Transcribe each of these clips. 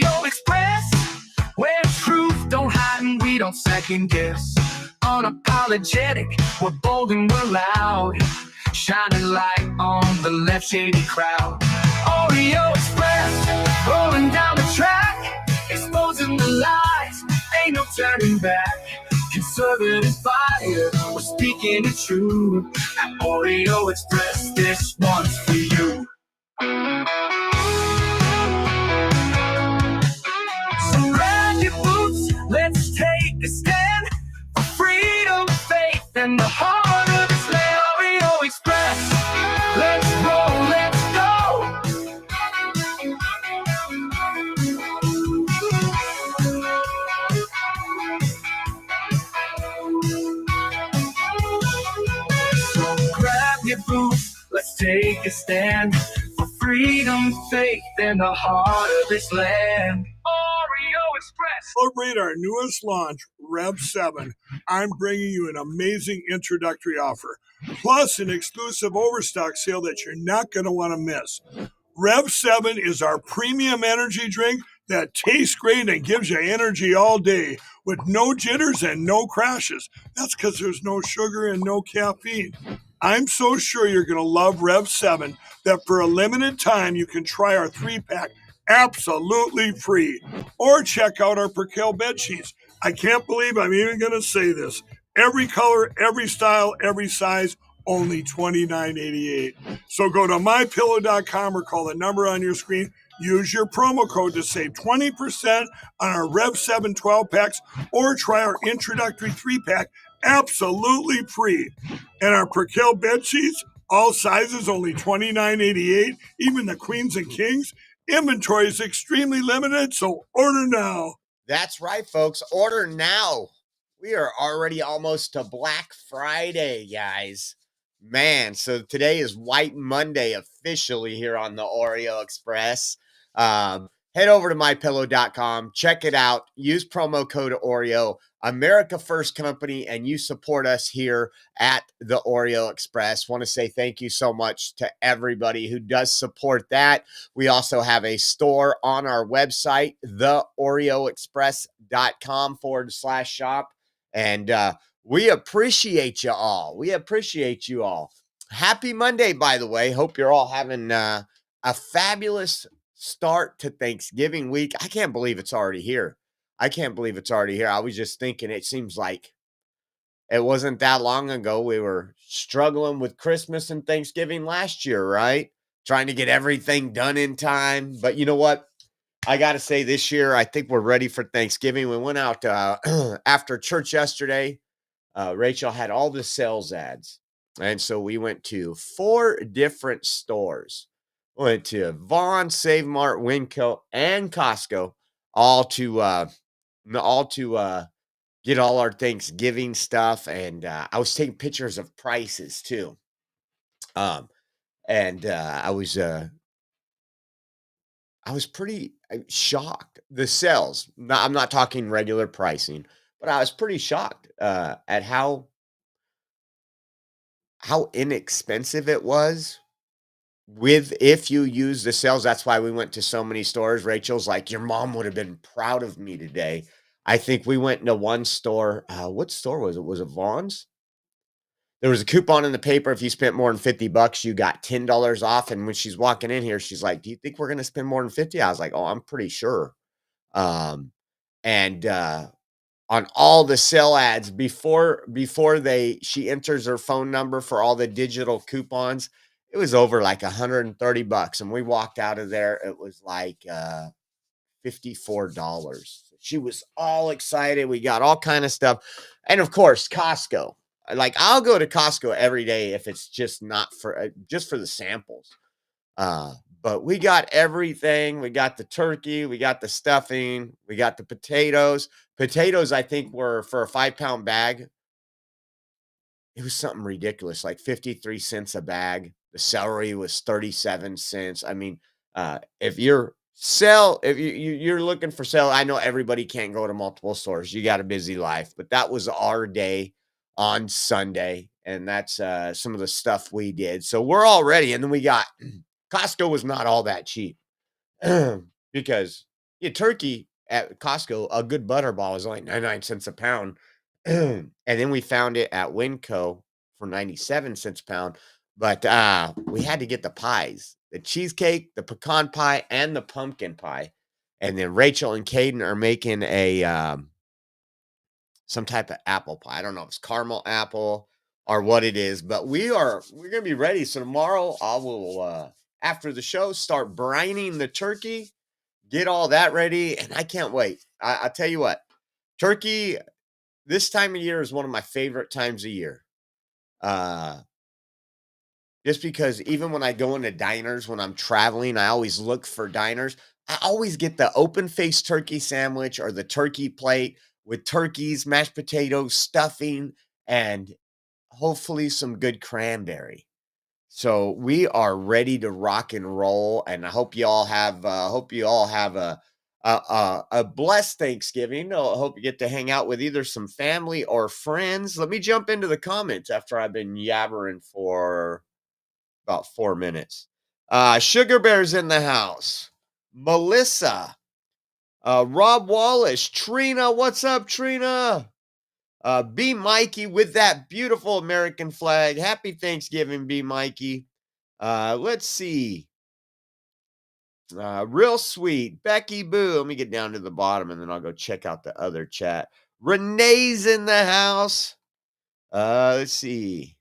Oreo Express, where truth don't hide and we don't second guess. Unapologetic, we're bold and we're loud, shining light on the left shady crowd. Oreo Express, rolling down the track, exposing the lies, ain't no turning back. Conservative fire, we're speaking the truth. At Oreo Express, this one's for you. So grab your boots, let's take a stand for freedom, faith, and the heart of this land. Oreo Express, let's roll, let's go. So grab your boots, let's take a stand for freedom, faith, and the heart of this land. Oreo Express. Celebrate our newest launch, Rev 7. I'm bringing you an amazing introductory offer, plus an exclusive overstock sale that you're not going to want to miss. Rev 7 is our premium energy drink that tastes great and gives you energy all day with no jitters and no crashes. That's because there's no sugar and no caffeine. I'm so sure you're going to love Rev 7 that for a limited time you can try our 3-pack absolutely free. Or check out our Percale bed sheets. I can't believe I'm even going to say this. Every color, every style, every size, only $29.88. So go to mypillow.com or call the number on your screen. Use your promo code to save 20% on our Rev 7 12-packs or try our introductory 3-pack absolutely free. And our Percale bed sheets, all sizes, only $29.88, even the queens and kings. Inventory is extremely limited, so order now. That's right, folks. Order now. We are already almost to Black Friday, guys. Man, so today is White Monday officially here on the Oreo Express. Head over to mypillow.com. Check it out. Use promo code Oreo. America First Company, and you support us here at the Oreo Express. Want to say thank you so much to everybody who does support that. We also have a store on our website, theoreoexpress.com/shop. And we appreciate you all. We appreciate you all. Happy Monday, by the way. Hope you're all having a fabulous start to Thanksgiving week. I can't believe it's already here. I was just thinking, it seems like it wasn't that long ago we were struggling with Christmas and Thanksgiving last year, right? Trying to get everything done in time. But you know what? I got to say, this year, I think we're ready for Thanksgiving. We went out after church yesterday. Rachel had all the sales ads. And so we went to 4 different stores. We went to Vaughn, Save Mart, Winco, and Costco, all to get all our Thanksgiving stuff. And I was taking pictures of prices too. I was pretty shocked. The sales, I'm not talking regular pricing, but I was pretty shocked at how inexpensive it was if you use the sales. That's why we went to so many stores. Rachel's like, your mom would have been proud of me today. I think we went into one store. What store was it? Was it Vaughn's? There was a coupon in the paper. If you spent more than $50, you got $10 off. And when she's walking in here, she's like, do you think we're going to spend more than 50? I was like, oh, I'm pretty sure. On all the sale ads before she enters her phone number for all the digital coupons, it was over like $130. And we walked out of there. It was like $54. She was all excited. We got all kind of stuff. And of course, Costco. Like, I'll go to Costco every day if it's just not for just for the samples. But we got everything. We got the turkey. We got the stuffing. We got the potatoes. Potatoes, I think, were for a 5-pound bag. It was something ridiculous, like 53 cents a bag. The celery was 37 cents. I mean, if you're looking for sale, I know everybody can't go to multiple stores. You got a busy life, but that was our day on Sunday, and that's some of the stuff we did. So we're all ready. And then we got Costco was not all that cheap because, turkey at Costco, a good butterball is only 99 cents a pound. And then we found it at Winco for 97 cents a pound. But we had to get the pies, the cheesecake, the pecan pie, and the pumpkin pie. And then Rachel and Caden are making a some type of apple pie. I don't know if it's caramel apple or what it is, but we're gonna be ready. So tomorrow I will after the show start brining the turkey, get all that ready, and I can't wait. I tell you what, turkey this time of year is one of my favorite times of year. Just because even when I go into diners, when I'm traveling, I always look for diners. I always get the open faced turkey sandwich or the turkey plate with turkeys, mashed potatoes, stuffing, and hopefully some good cranberry. So we are ready to rock and roll, and I hope you all have a blessed Thanksgiving. I hope you get to hang out with either some family or friends. Let me jump into the comments after I've been yabbering for about 4 minutes. Sugar Bear's in the house. Melissa. Rob Wallace. Trina. What's up, Trina? B. Mikey with that beautiful American flag. Happy Thanksgiving, B. Mikey. Let's see. Real sweet. Becky Boo. Let me get down to the bottom and then I'll go check out the other chat. Renee's in the house. Let's see.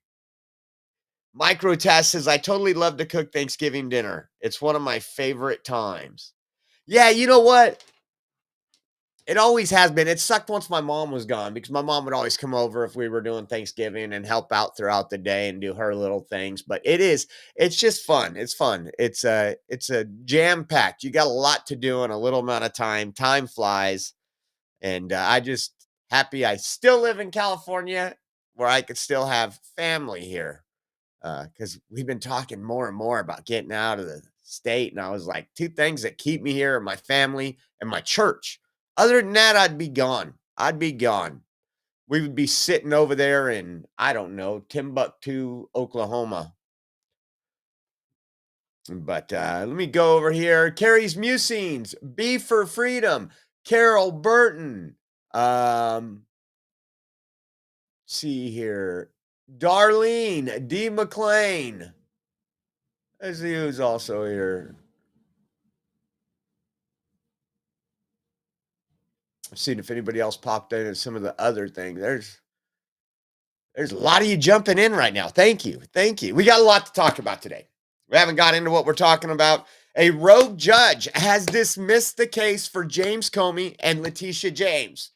Microtest says, I totally love to cook Thanksgiving dinner. It's one of my favorite times. Yeah, you know what? It always has been. It sucked once my mom was gone because my mom would always come over if we were doing Thanksgiving and help out throughout the day and do her little things. But it's just fun. It's fun. It's a jam packed. You got a lot to do in a little amount of time. Time flies. And I just happy I still live in California where I could still have family here. Because we've been talking more and more about getting out of the state. And I was like, two things that keep me here are my family and my church. Other than that, I'd be gone. I'd be gone. We would be sitting over there in, I don't know, Timbuktu, Oklahoma. But let me go over here. Carrie's Musings, B for Freedom, Carol Burton. See here. Darlene D. McLean. Let's see who's also here. I've seen if anybody else popped in and some of the other things. There's a lot of you jumping in right now. Thank you. Thank you. We got a lot to talk about today. We haven't got into what we're talking about. A rogue judge has dismissed the case for James Comey and Letitia James.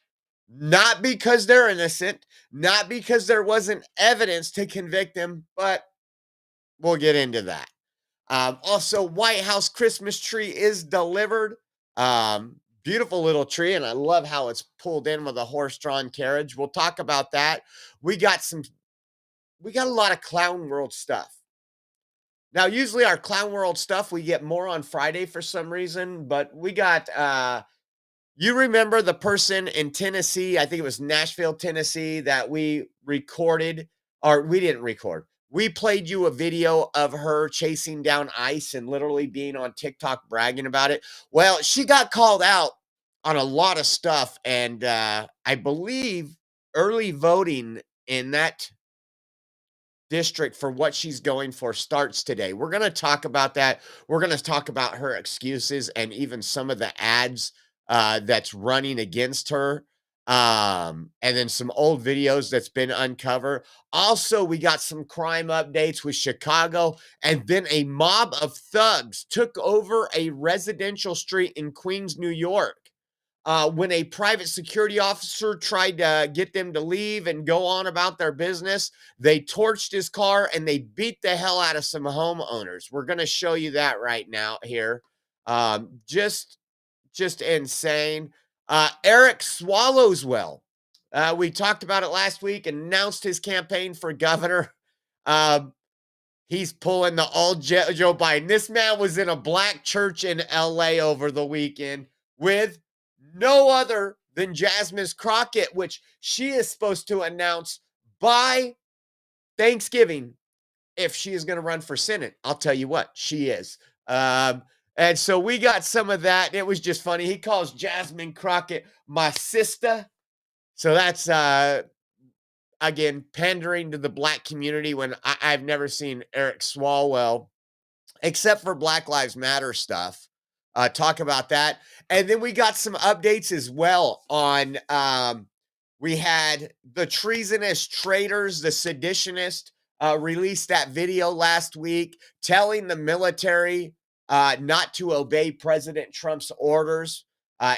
Not because they're innocent, not because there wasn't evidence to convict them, but we'll get into that. Also, White House Christmas tree is delivered. Beautiful little tree, and I love how it's pulled in with a horse-drawn carriage. We'll talk about that. We got a lot of Clown World stuff. Now, usually our Clown World stuff, we get more on Friday for some reason, but we got, you remember the person in Tennessee, I think it was Nashville, Tennessee, that we recorded, or we didn't record. We played you a video of her chasing down ICE and literally being on TikTok bragging about it. Well, she got called out on a lot of stuff, and I believe early voting in that district for what she's going for starts today. We're going to talk about that. We're going to talk about her excuses and even some of the ads that's running against her. And then some old videos that's been uncovered. Also, we got some crime updates with Chicago, and then a mob of thugs took over a residential street in Queens, New York. When a private security officer tried to get them to leave and go on about their business, they torched his car and they beat the hell out of some homeowners. We're going to show you that right now here. Just insane. Eric Swallowswell. We talked about it last week, announced his campaign for governor. He's pulling the old Joe Biden. This man was in a black church in LA over the weekend with no other than Jasmine Crockett, which she is supposed to announce by Thanksgiving if she is going to run for Senate. I'll tell you what, she is. And so we got some of that. It was just funny. He calls Jasmine Crockett my sister. So that's again pandering to the black community when I've never seen Eric Swalwell, except for Black Lives Matter stuff, talk about that. And then we got some updates as well on we had the treasonous traitors, the seditionists, released that video last week telling the military not to obey President Trump's orders,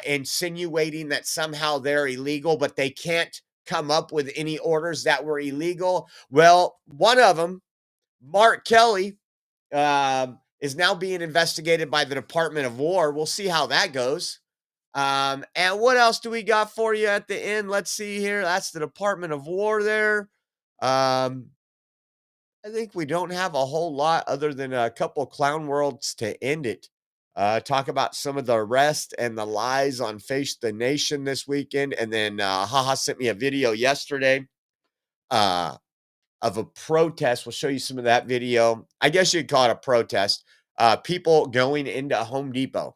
insinuating that somehow they're illegal, but they can't come up with any orders that were illegal. Well, one of them, Mark Kelly, is now being investigated by the Department of War. We'll see how that goes. And what else do we got for you at the end? Let's see here. That's the Department of War there. I think we don't have a whole lot other than a couple clown worlds to end it. Talk about some of the arrest and the lies on Face the Nation this weekend. And then Haha sent me a video yesterday of a protest. We'll show you some of that video. I guess you'd call it a protest. People going into Home Depot,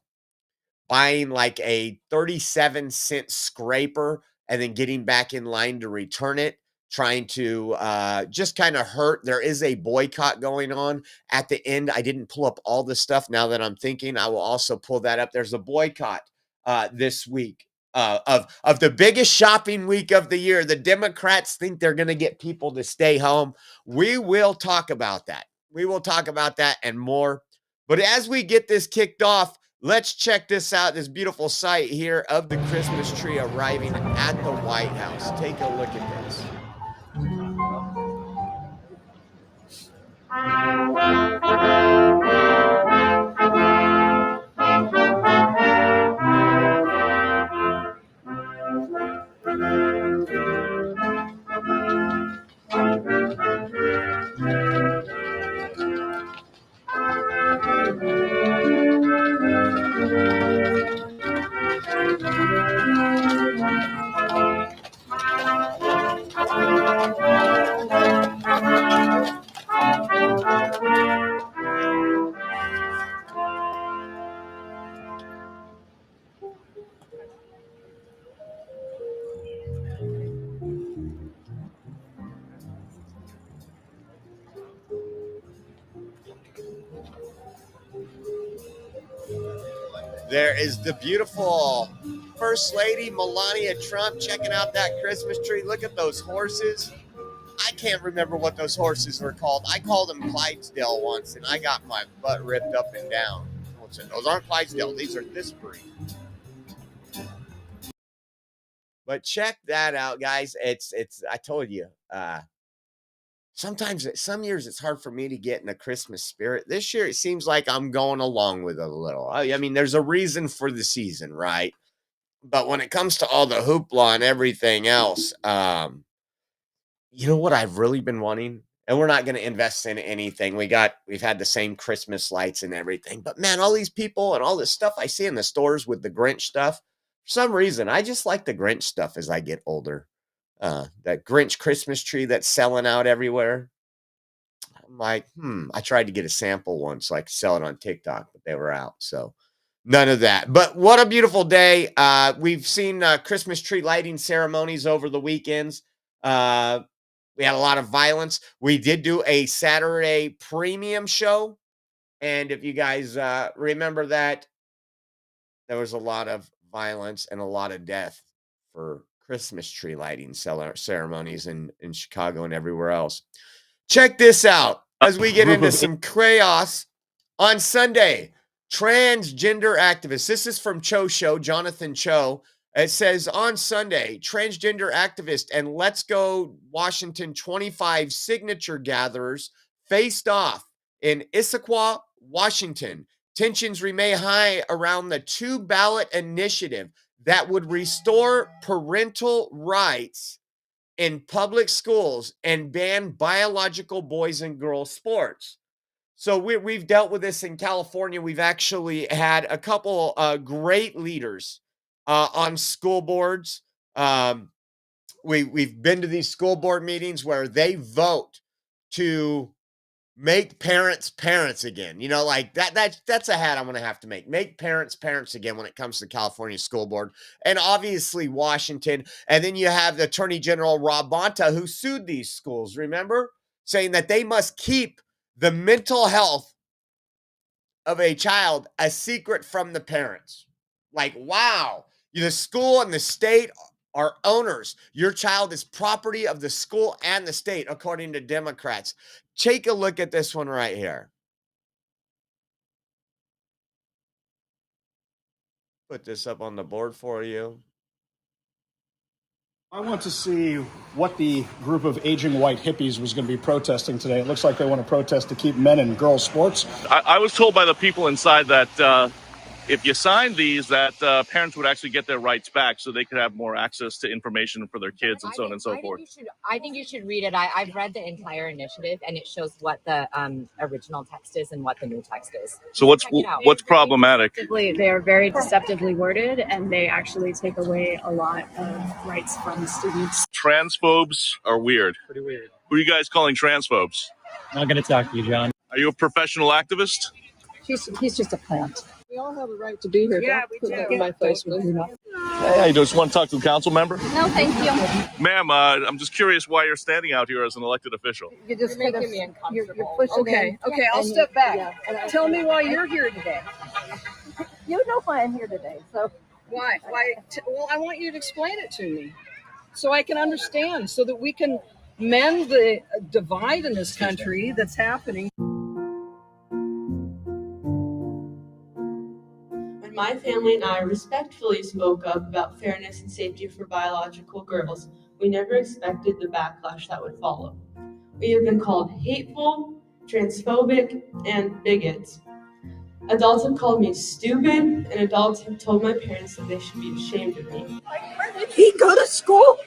buying like a 37-cent scraper and then getting back in line to return it, trying to just kind of hurt. There is a boycott going on at the end. I didn't pull up all the stuff. Now that I'm thinking, I will also pull that up. There's a boycott this week of the biggest shopping week of the year. The Democrats think they're going to get people to stay home. We will talk about that. We will talk about that and more. But as we get this kicked off, let's check this out, this beautiful sight here of the Christmas tree arriving at the White House. Take a look at this. There is the beautiful First Lady Melania Trump checking out that Christmas tree. Look at those horses. I can't remember what those horses were called. I called them Clydesdale once, and I got my butt ripped up and down. Those aren't Clydesdale. These are this breed. But check that out, guys. It's. I told you. Sometimes, some years, it's hard for me to get in the Christmas spirit. This year, it seems like I'm going along with it a little. I mean, there's a reason for the season, right? But when it comes to all the hoopla and everything else, you know what I've really been wanting? And we're not going to invest in anything. We've had the same Christmas lights and everything. But man, all these people and all this stuff I see in the stores with the Grinch stuff, for some reason, I just like the Grinch stuff as I get older. That Grinch Christmas tree that's selling out everywhere. I'm like, I tried to get a sample once so I could sell it on TikTok, but they were out. So none of that. But what a beautiful day. We've seen Christmas tree lighting ceremonies over the weekends. We had a lot of violence. We did do a Saturday premium show. And if you guys remember that, there was a lot of violence and a lot of death for Christmas tree lighting ceremonies in Chicago and everywhere else. Check this out as we get into some chaos on Sunday. Transgender activists. This is from Cho Show, Jonathan Cho. It says on Sunday, transgender activists and Let's Go Washington 25 signature gatherers faced off in Issaquah, Washington. Tensions remain high around the two-ballot initiative that would restore parental rights in public schools and ban biological boys and girls sports. So we've dealt with this in California. We've actually had a couple great leaders on school boards. We've been to these school board meetings where they vote to Make parents parents again. You know, like that's a hat I'm going to have to make. Make parents parents again when it comes to California School Board, and obviously Washington. And then you have the Attorney General Rob Bonta, who sued these schools, remember, saying that they must keep the mental health of a child a secret from the parents. Like, wow, the school and the state are owners. Your child is property of the school and the state, according to Democrats. Take a look at this one right here. Put this up on the board for you. I want to see what the group of aging white hippies was going to be protesting today. It looks like they want to protest to keep men in girls' sports. I was told by the people inside that if you signed these, that parents would actually get their rights back so they could have more access to information for their kids and so on and so forth. I think you should read it. I've read the entire initiative, and it shows what the original text is and what the new text is. So what's problematic? They're very deceptively worded, and they actually take away a lot of rights from students. Transphobes are weird. Pretty weird. Who are you guys calling transphobes? Not going to talk to you, John. Are you a professional activist? He's just a plant. We all have a right to be here. Yeah, Don't we put do. that in my face. Will you not? Hey, I just want to talk to a council member. No, thank you. Ma'am, I'm just curious why you're standing out here as an elected official. You're just You're kind making of, me uncomfortable. you're pushing Okay, in, okay, I'll and step back. yeah, Tell me why you're here today. You know why I'm here today. So Why? Well, I want you to explain it to me so I can understand, so that we can mend the divide in this country that's happening. When my family and I respectfully spoke up about fairness and safety for biological girls, we never expected the backlash that would follow. We have been called hateful, transphobic, and bigots. Adults have called me stupid, and adults have told my parents that they should be ashamed of me. where did he go to school?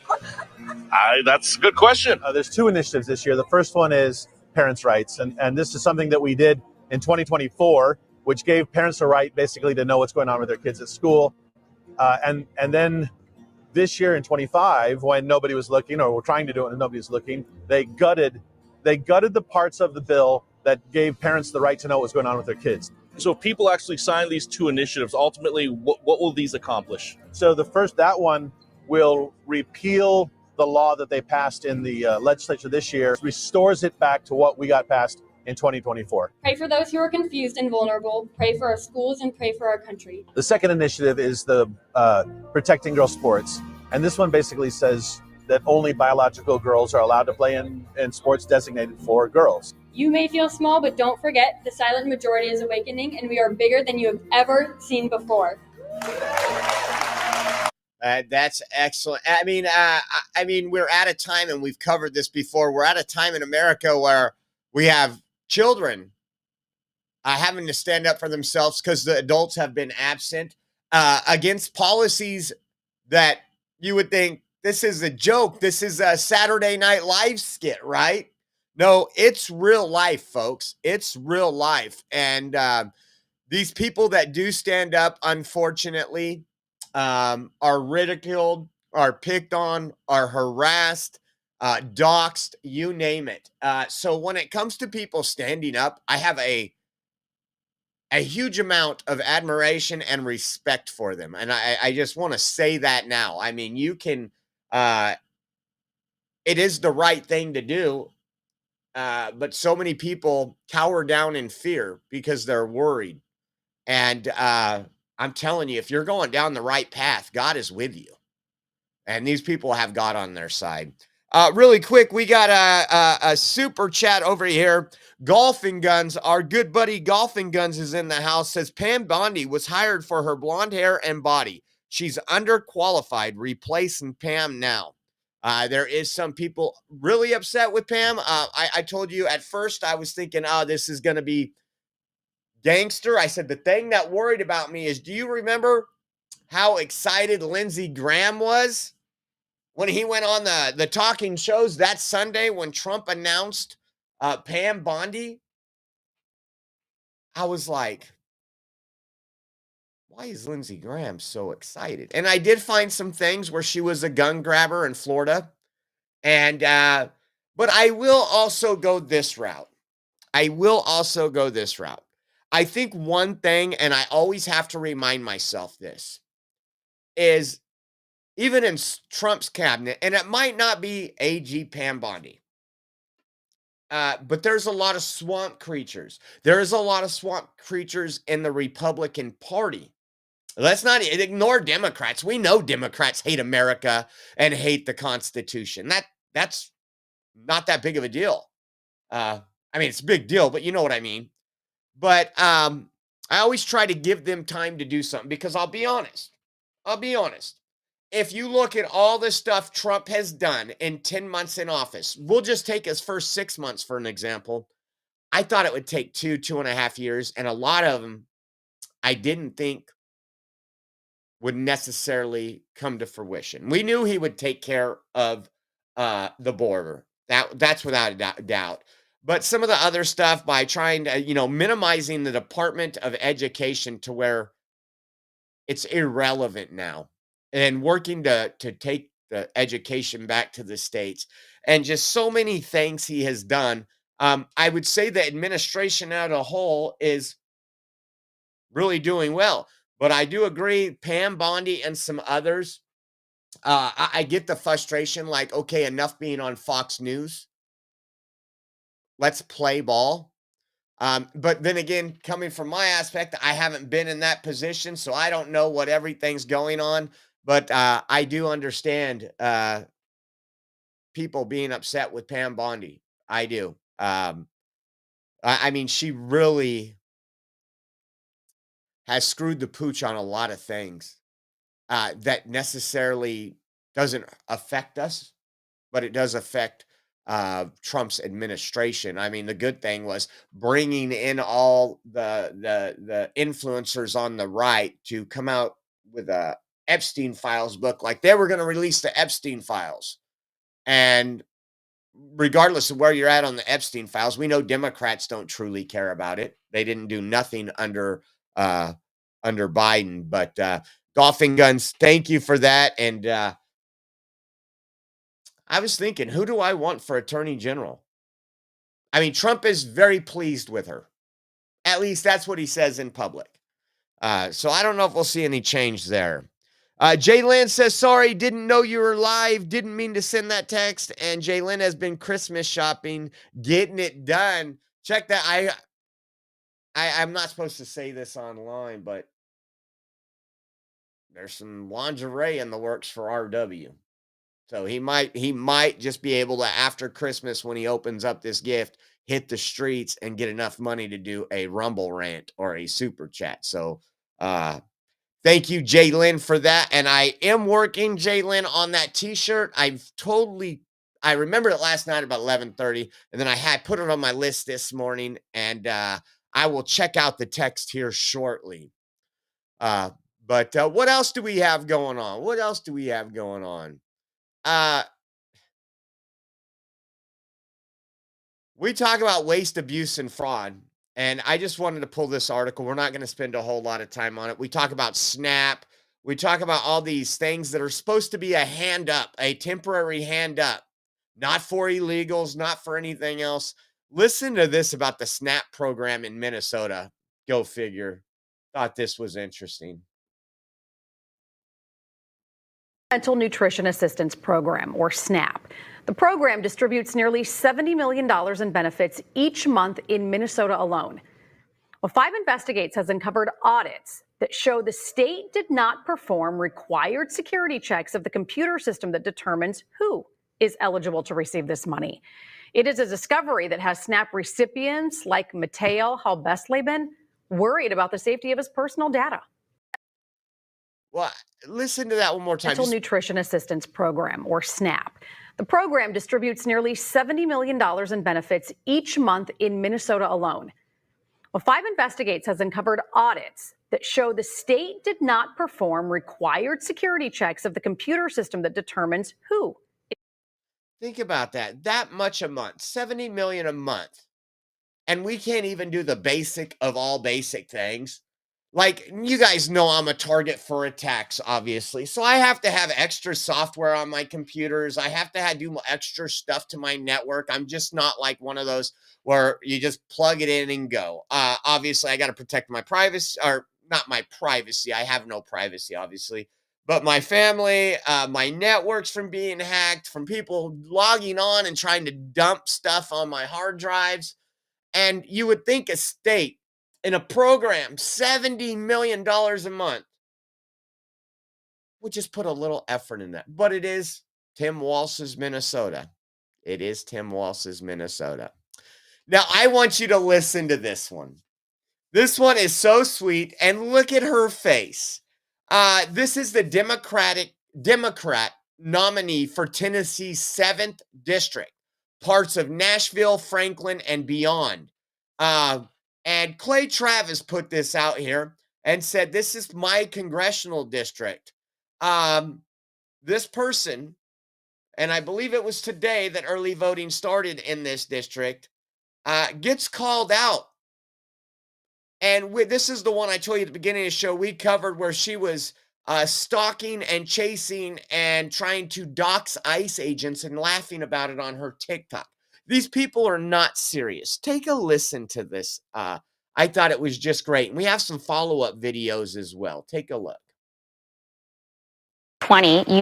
That's a good question. There's two initiatives this year. The first one is parents' rights, and this is something that we did in 2024, which gave parents the right basically to know what's going on with their kids at school. And then this year in 25, when nobody was looking, or we're trying to do it and nobody was looking, they gutted the parts of the bill that gave parents the right to know what was going on with their kids. So if people actually sign these two initiatives, ultimately, what will these accomplish? So that one will repeal the law that they passed in the legislature this year, restores it back to what we got passed in 2024. Pray for those who are confused and vulnerable, pray for our schools, and pray for our country. The second initiative is the Protecting Girls Sports. And this one basically says that only biological girls are allowed to play in sports designated for girls. You may feel small, but don't forget, the silent majority is awakening, and we are bigger than you have ever seen before. That's excellent. I mean, we're at a time, and we've covered this before. We're at a time in America where we have children having to stand up for themselves because the adults have been absent against policies that you would think this is a joke. This is a Saturday Night Live skit, right? No, it's real life, folks. It's real life. And these people that do stand up, unfortunately, are ridiculed, are picked on, are harassed, doxxed, you name it. So when it comes to people standing up, I have a huge amount of admiration and respect for them. And I just want to say that now. I mean, you can, it is the right thing to do. But so many people cower down in fear because they're worried. And I'm telling you, if you're going down the right path, God is with you. And these people have God on their side. Really quick, we got a super chat over here. Golfing Guns, our good buddy Golfing Guns is in the house, says Pam Bondi was hired for her blonde hair and body. She's underqualified. Replacing Pam now. There is some people really upset with Pam. I told you at first I was thinking, oh, this is going to be gangster. I said the thing that worried about me is, do you remember how excited Lindsey Graham was when he went on the talking shows that Sunday when Trump announced Pam Bondi? I was like, why is Lindsey Graham so excited? And I did find some things where she was a gun grabber in Florida. And but I will also go this route. I will also go this route. I think one thing, and I always have to remind myself this, is even in Trump's cabinet, and it might not be AG Pam Bondi, but there's a lot of swamp creatures. There's a lot of swamp creatures in the Republican Party. Let's not ignore Democrats. We know Democrats hate America and hate the Constitution. That's not that big of a deal. I mean, it's a big deal, but you know what I mean. But I always try to give them time to do something because I'll be honest. If you look at all the stuff Trump has done in 10 months in office, we'll just take his first 6 months for an example. I thought it would take 2.5 years, and a lot of them I didn't think would necessarily come to fruition. We knew he would take care of the border. That's without a doubt. But some of the other stuff by trying to, minimizing the Department of Education to where it's irrelevant now, and working to take the education back to the states, and just so many things he has done. I would say the administration as a whole is really doing well. But I do agree, Pam Bondi and some others, I get the frustration, like, okay, enough being on Fox News. Let's play ball. But then again, coming from my aspect, I haven't been in that position, so I don't know what everything's going on. But I do understand people being upset with Pam Bondi. I do. I mean, she really has screwed the pooch on a lot of things that necessarily doesn't affect us, but it does affect Trump's administration. I mean, the good thing was bringing in all the influencers on the right to come out with a Epstein Files book, like they were going to release the Epstein Files. And regardless of where you're at on the Epstein Files, we know Democrats don't truly care about it. They didn't do nothing under Biden. But golfing guns, thank you for that. And I was thinking, who do I want for Attorney General? I mean, Trump is very pleased with her. At least that's what he says in public. So I don't know if we'll see any change there. Jaylen says, sorry, didn't know you were live. Didn't mean to send that text. And Jaylen has been Christmas shopping, getting it done. Check that. I'm not supposed to say this online, but there's some lingerie in the works for RW. So he might just be able to, after Christmas, when he opens up this gift, hit the streets and get enough money to do a Rumble rant or a super chat. So thank you, Jaylen, for that. And I am working, Jaylen, on that t-shirt. I remembered it last night about 11:30, and then I had put it on my list this morning, and I will check out the text here shortly. But what else do we have going on? We talk about waste, abuse, and fraud, and I just wanted to pull this article. We're not going to spend a whole lot of time on it. We talk about SNAP. We talk about all these things that are supposed to be a hand up, a temporary hand up, not for illegals, not for anything else. Listen to this about the SNAP program in Minnesota. Go figure. Thought this was interesting. Supplemental Nutrition Assistance Program, or SNAP. The program distributes nearly $70 million in benefits each month in Minnesota alone. Well, 5 Investigates has uncovered audits that show the state did not perform required security checks of the computer system that determines who is eligible to receive this money. It is a discovery that has SNAP recipients like Mateo Halbesleben worried about the safety of his personal data. Well, listen to that one more time. Supplemental Nutrition Assistance Program, or SNAP. The program distributes nearly $70 million in benefits each month in Minnesota alone. Well, 5 Investigates has uncovered audits that show the state did not perform required security checks of the computer system that determines who. Think about that. That much a month, 70 million a month. And we can't even do the basic of all basic things. Like, you guys know I'm a target for attacks, obviously. So I have to have extra software on my computers. I have to do extra stuff to my network. I'm just not like one of those where you just plug it in and go. Obviously, I got to protect my privacy, or not my privacy. I have no privacy, obviously. But my family, my networks from being hacked, from people logging on and trying to dump stuff on my hard drives. And you would think a state in a program, $70 million a month, would just put a little effort in that. But it is Tim Walsh's Minnesota. It is Tim Walsh's Minnesota. Now, I want you to listen to this one. This one is so sweet, and look at her face. This is the Democrat nominee for Tennessee's 7th district, parts of Nashville, Franklin, and beyond. And Clay Travis put this out here and said, this is my congressional district. This person, and I believe it was today that early voting started in this district, gets called out. And this is the one I told you at the beginning of the show we covered, where she was stalking and chasing and trying to dox ICE agents and laughing about it on her TikTok. These people are not serious. Take a listen to this. I thought it was just great. And we have some follow-up videos as well. Take a look. 20,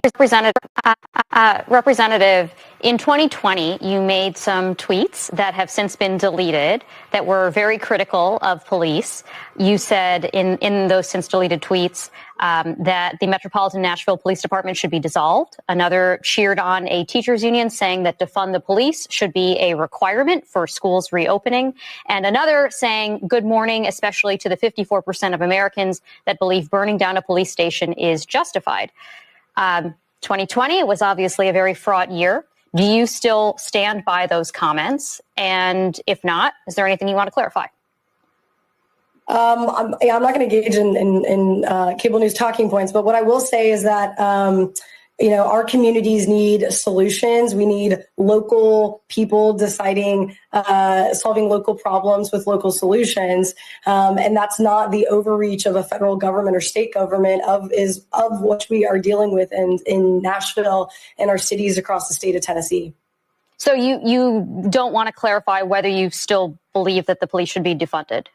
Representative, in 2020, you made some tweets that have since been deleted that were very critical of police. You said in those since deleted tweets that the Metropolitan Nashville Police Department should be dissolved. Another cheered on a teachers union saying that defund the police should be a requirement for schools reopening. And another saying good morning, especially to the 54% of Americans that believe burning down a police station is justified. 2020 was obviously a very fraught year. Do you still stand by those comments? And if not, is there anything you want to clarify? I'm not going to engage in cable news talking points, but what I will say is that our communities need solutions. We need local people deciding, solving local problems with local solutions. And that's not the overreach of a federal government or state government of what we are dealing with in Nashville and our cities across the state of Tennessee. So you don't want to clarify whether you still believe that the police should be defunded?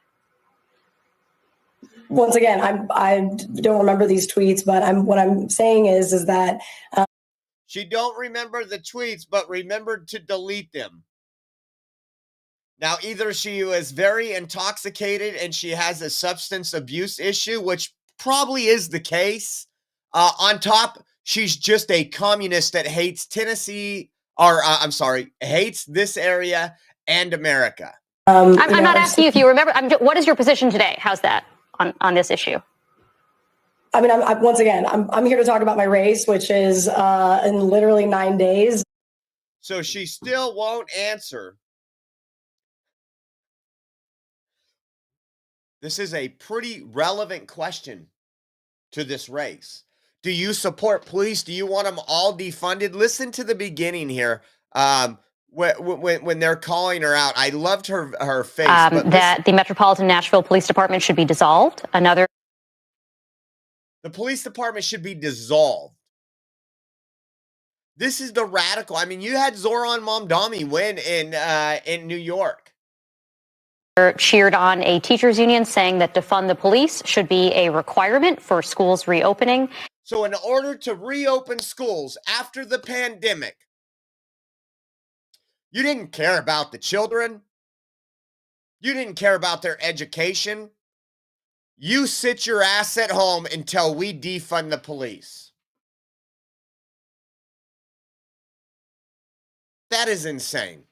Once again, I don't remember these tweets, but what I'm saying is that she don't remember the tweets, but remembered to delete them. Now, either she was very intoxicated and she has a substance abuse issue, which probably is the case. On top, she's just a communist that hates Tennessee, or hates this area and America. I'm not asking you if you remember. What is your position today? How's that on this issue? I mean, I'm here to talk about my race, which is in literally 9 days. So she still won't answer. This is a pretty relevant question to this race. Do you support police? Do you want them all defunded? Listen to the beginning here. When they're calling her out, I loved her face. That the Metropolitan Nashville Police Department should be dissolved. The police department should be dissolved. This is the radical. I mean, you had Zoran Mamdani win in New York. Cheered on a teachers union saying that defund the police should be a requirement for schools reopening. So in order to reopen schools after the pandemic, you didn't care about the children. You didn't care about their education. You sit your ass at home until we defund the police. That is insane.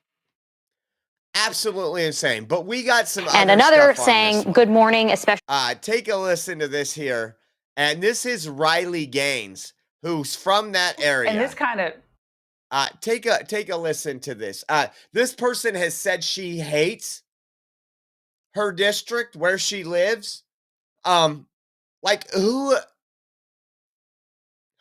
Absolutely insane. But we got some and other another stuff saying good morning, especially. Take a listen to this here. And this is Riley Gaines, who's from that area. And this kind of take a listen to this. This person has said she hates her district where she lives. Like who's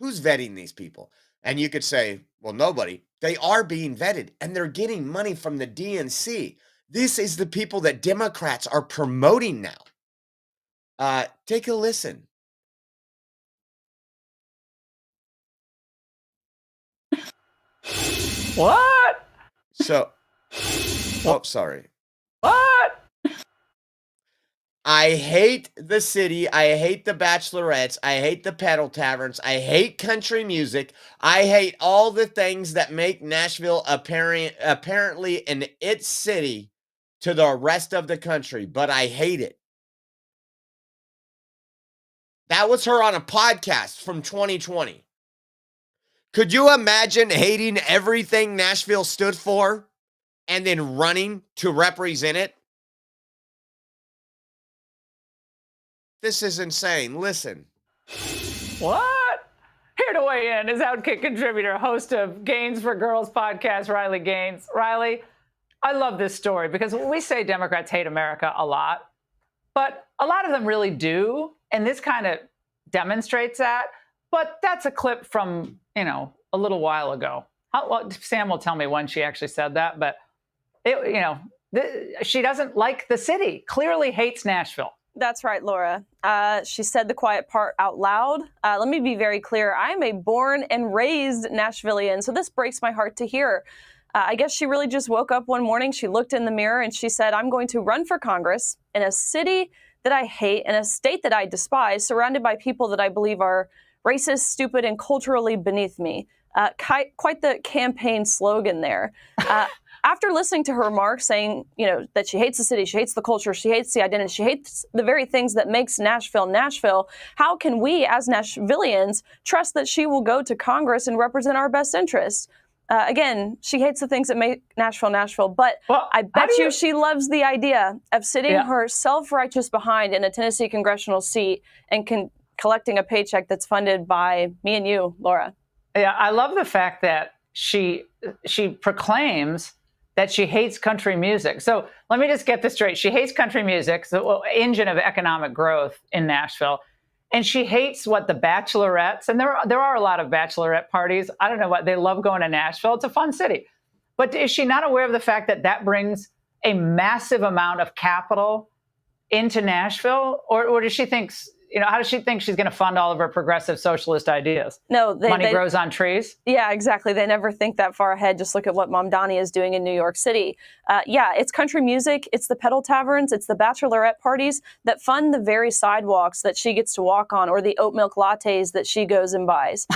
vetting these people? And you could say, well, nobody. They are being vetted and they're getting money from the DNC. This is the people that Democrats are promoting now. Take a listen. What? So, oh, sorry. What? I hate the city. I hate the bachelorettes. I hate the pedal taverns. I hate country music. I hate all the things that make Nashville apparently an it city to the rest of the country, but I hate it. That was her on a podcast from 2020. Could you imagine hating everything Nashville stood for and then running to represent it? This is insane. Listen. What? Here to weigh in is Outkick contributor, host of Gains for Girls podcast, Riley Gaines. Riley, I love this story because we say Democrats hate America a lot, but a lot of them really do. And this kind of demonstrates that. But that's a clip from, a little while ago. Sam will tell me when she actually said that, but she doesn't like the city, clearly hates Nashville. That's right, Laura. She said the quiet part out loud. Let me be very clear. I am a born and raised Nashvilleian, so this breaks my heart to hear. I guess she really just woke up one morning, she looked in the mirror, and she said, I'm going to run for Congress in a city that I hate, in a state that I despise, surrounded by people that I believe are racist, stupid, and culturally beneath me. Quite the campaign slogan there. After listening to her remarks saying, that she hates the city, she hates the culture, she hates the identity, she hates the very things that makes Nashville, Nashville, how can we as Nashvillians trust that she will go to Congress and represent our best interests? Again, she hates the things that make Nashville, Nashville, but I bet you she loves the idea of sitting her self-righteous behind in a Tennessee congressional seat and collecting a paycheck that's funded by me and you, Laura. Yeah, I love the fact that she proclaims that she hates country music. So let me just get this straight. She hates country music, the engine of economic growth in Nashville. And she hates the bachelorettes. And there are a lot of bachelorette parties. I don't know what, they love going to Nashville. It's a fun city. But is she not aware of the fact that brings a massive amount of capital into Nashville? Or does she think, how does she think she's going to fund all of her progressive socialist ideas? No, money grows on trees. Yeah, exactly. They never think that far ahead. Just look at what Mom Donnie is doing in New York City. It's country music. It's the pedal taverns. It's the bachelorette parties that fund the very sidewalks that she gets to walk on, or the oat milk lattes that she goes and buys.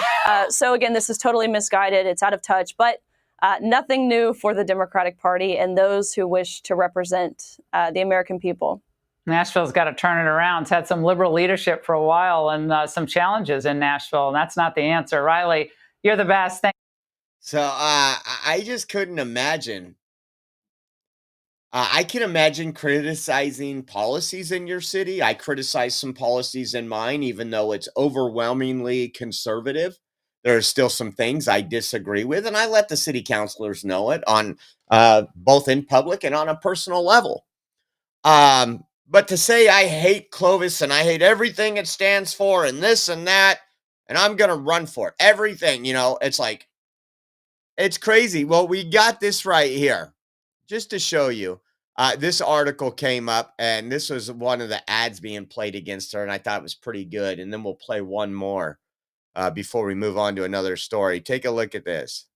So again, this is totally misguided. It's out of touch, but nothing new for the Democratic Party and those who wish to represent the American people. Nashville's got to turn it around. It's had some liberal leadership for a while and some challenges in Nashville, and that's not the answer. Riley, you're the best. So I just couldn't imagine. I can imagine criticizing policies in your city. I criticize some policies in mine, even though it's overwhelmingly conservative. There are still some things I disagree with, and I let the city councilors know it on both in public and on a personal level. But to say I hate Clovis and I hate everything it stands for and this and that, and I'm going to run for it, everything, it's like, it's crazy. Well, we got this right here just to show you. This article came up, and this was one of the ads being played against her, and I thought it was pretty good. And then we'll play one more before we move on to another story. Take a look at this.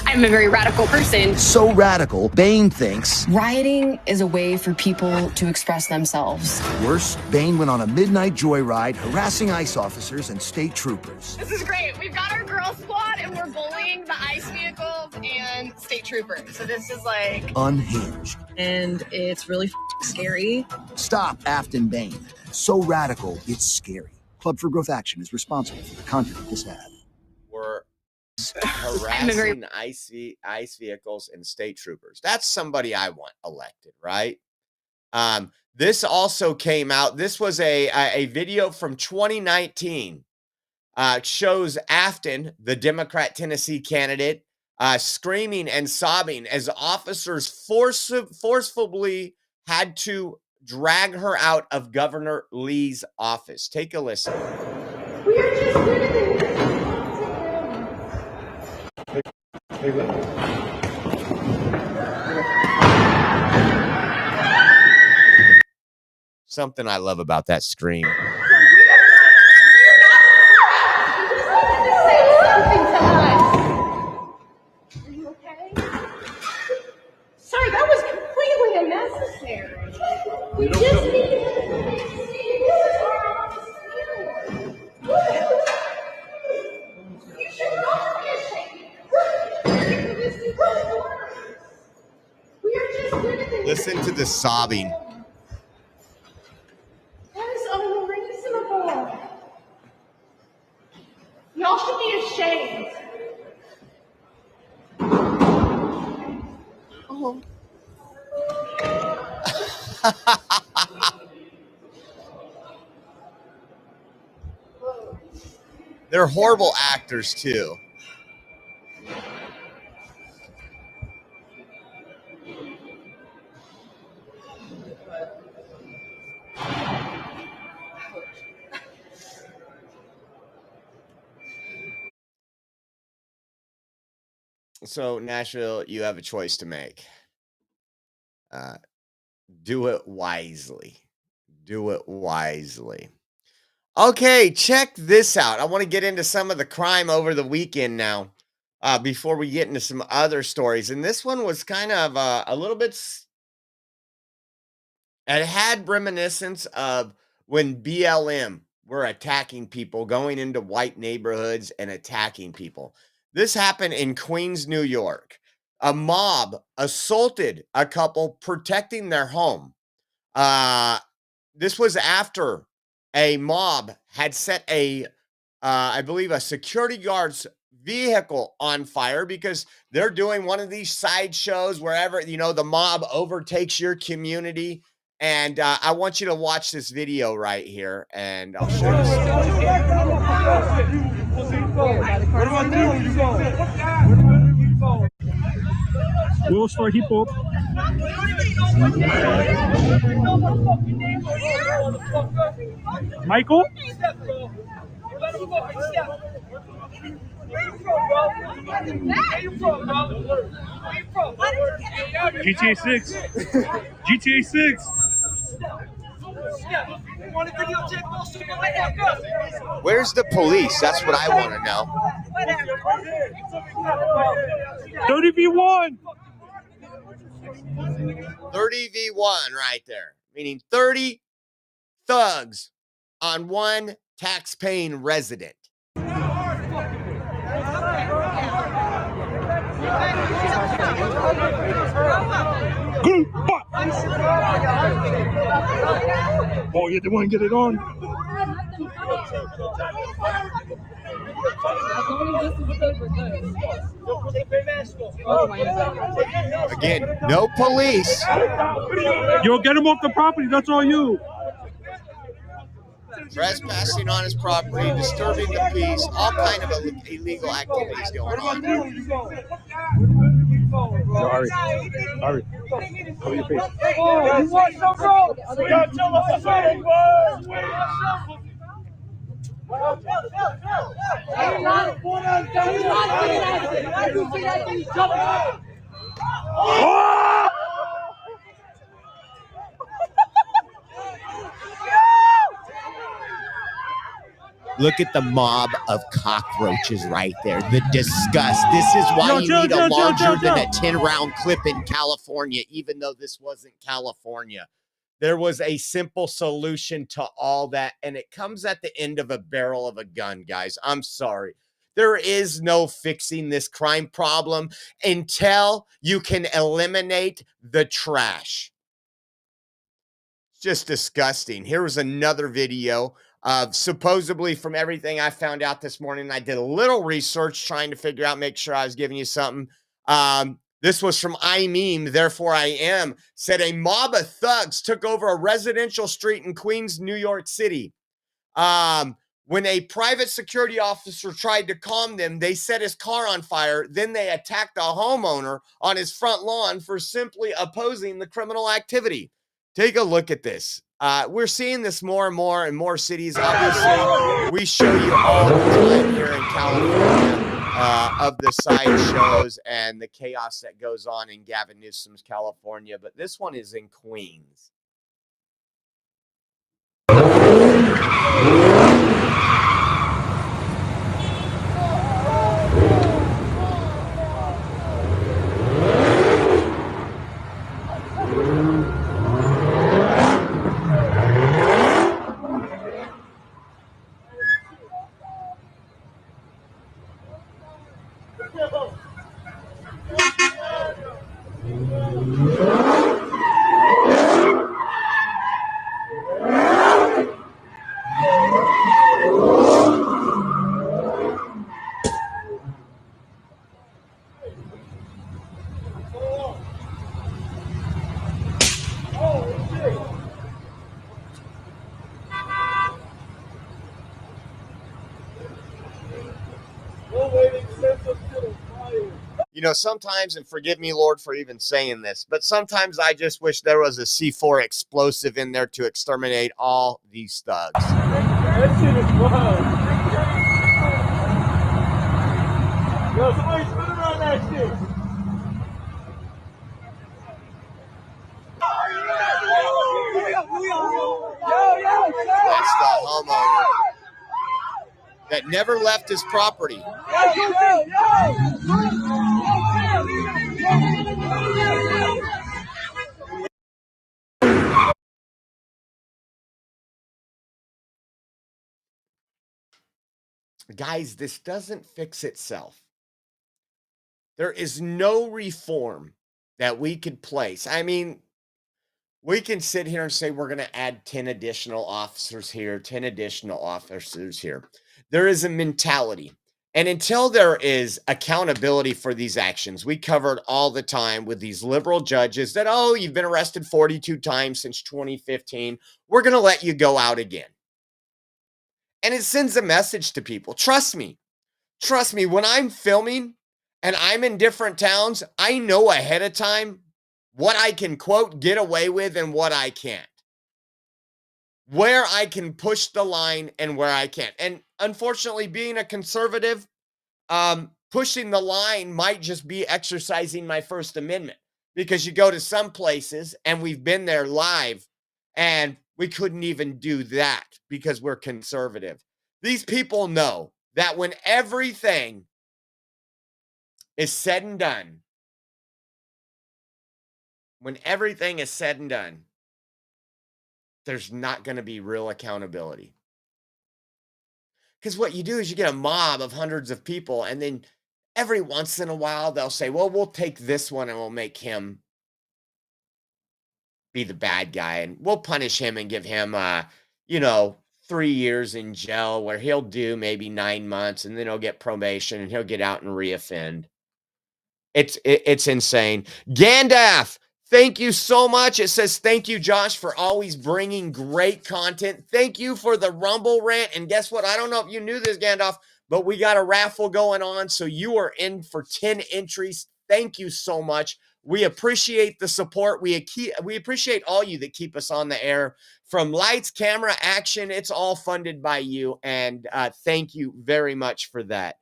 I'm a very radical person. So radical, Bain thinks Rioting is a way for people to express themselves. Worse, Bain went on a midnight joyride harassing ICE officers and state troopers. This is great. We've got our girl squad and we're bullying the ICE vehicles and state troopers. So this is like Unhinged. And it's really scary. Stop Afton Bain. So radical, it's scary. Club for Growth Action is responsible for the content of this ad. We're harassing ICE vehicles and state troopers. That's somebody I want elected, right? This also came out. This was a video from 2019. Shows Afton, the Democrat Tennessee candidate, screaming and sobbing as officers forcefully had to drag her out of Governor Lee's office. Take a listen. We are just living. Something I love about that scream. Sorry, that was completely unnecessary. We just Listen to the sobbing. That is unreasonable. Y'all should be ashamed. Oh. They're horrible actors too. So Nashville, you have a choice to make. Do it wisely. Do it wisely. Okay, check this out. I want to get into some of the crime over the weekend now, before we get into some other stories. And this one was kind of a little bit. It had reminiscence of when BLM were attacking people, going into white neighborhoods and attacking people. This happened in Queens, New York. A mob assaulted a couple protecting their home. This was after a mob had set I believe, a security guard's vehicle on fire because they're doing one of these sideshows wherever, the mob overtakes your community. And I want you to watch this video right here, and I'll show you. We'll start hip hop. Michael? GTA 6. GTA 6. Where's the police? That's what I want to know. 30v1. 30v1 right there. Meaning 30 thugs on one tax-paying resident. Oh, yeah, they want to get it on. Again, no police. Yo, get him off the property. That's all you. Trespassing on his property, disturbing the peace, all kind of illegal activities going on. Ari, cover your face. You want some, bro? You gotta tell us what's up, Look at the mob of cockroaches right there. The disgust. This is why you need a larger than a 10-round clip in California, even though this wasn't California. There was a simple solution to all that, and it comes at the end of a barrel of a gun, guys. I'm sorry. There is no fixing this crime problem until you can eliminate the trash. It's just disgusting. Here was another video of supposedly, from everything I found out this morning. I did a little research trying to figure out, make sure I was giving you something. This was from iMeme, Therefore I Am, said a mob of thugs took over a residential street in Queens, New York City. When a private security officer tried to calm them, they set his car on fire. Then they attacked a homeowner on his front lawn for simply opposing the criminal activity. Take a look at this. We're seeing this more and more in more cities. Obviously, we show you all the time here in California of the sideshows and the chaos that goes on in Gavin Newsom's California. But this one is in Queens. You know, sometimes, and forgive me, Lord, for even saying this, but sometimes I just wish there was a C4 explosive in there to exterminate all these thugs. That shit is wild. Yo, somebody spin around that shit. That's the homeowner that never left his property. Guys, this doesn't fix itself. There is no reform that we could place. I mean, we can sit here and say we're going to add 10 additional officers here, 10 additional officers here. There is a mentality. And until there is accountability for these actions, we covered all the time with these liberal judges that, oh, you've been arrested 42 times since 2015. We're going to let you go out again. And it sends a message to people. Trust me, when I'm filming and I'm in different towns, I know ahead of time what I can, quote, get away with and what I can't. Where I can push the line and where I can't. And unfortunately, being a conservative, pushing the line might just be exercising my First Amendment, because you go to some places, and we've been there live, and we couldn't even do that because we're conservative. These people know that when everything is said and done, there's not going to be real accountability. Because what you do is you get a mob of hundreds of people, and then every once in a while they'll say, well, we'll take this one and we'll make him be the bad guy, and we'll punish him and give him 3 years in jail, where he'll do maybe 9 months, and then he'll get probation and he'll get out and reoffend. It's insane. Gandalf, thank you so much. It says, thank you, Josh, for always bringing great content. Thank you for the Rumble rant. And guess what? I don't know if you knew this, Gandalf, but we got a raffle going on, so you are in for 10 entries. Thank you so much. We appreciate the support. We appreciate all you that keep us on the air. From lights, camera, action, it's all funded by you. And thank you very much for that.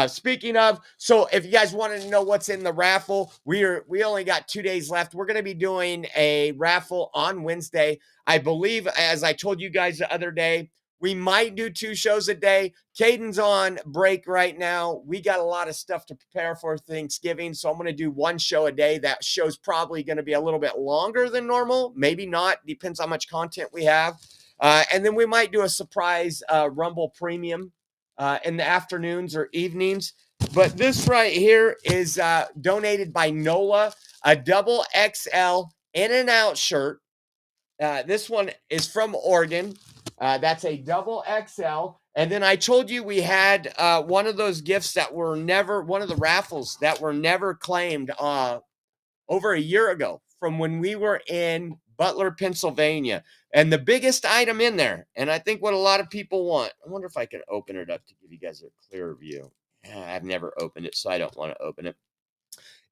Speaking of, so if you guys want to know what's in the raffle, we only got 2 days left. We're going to be doing a raffle on Wednesday. I believe, as I told you guys the other day, we might do 2 shows a day. Caden's on break right now. We got a lot of stuff to prepare for Thanksgiving, so I'm going to do 1 show a day. That show's probably going to be a little bit longer than normal. Maybe not. Depends how much content we have. And then we might do a surprise Rumble Premium in the afternoons or evenings. But this right here is donated by Nola, a double XL in and out shirt. This one is from Oregon. That's a double XL. And then I told you we had one of those gifts that were never, one of the raffles that were never claimed over a year ago from when we were in Butler, Pennsylvania. And the biggest item in there, and I think what a lot of people want, I wonder if I can open it up to give you guys a clearer view. I've never opened it, so I don't want to open it.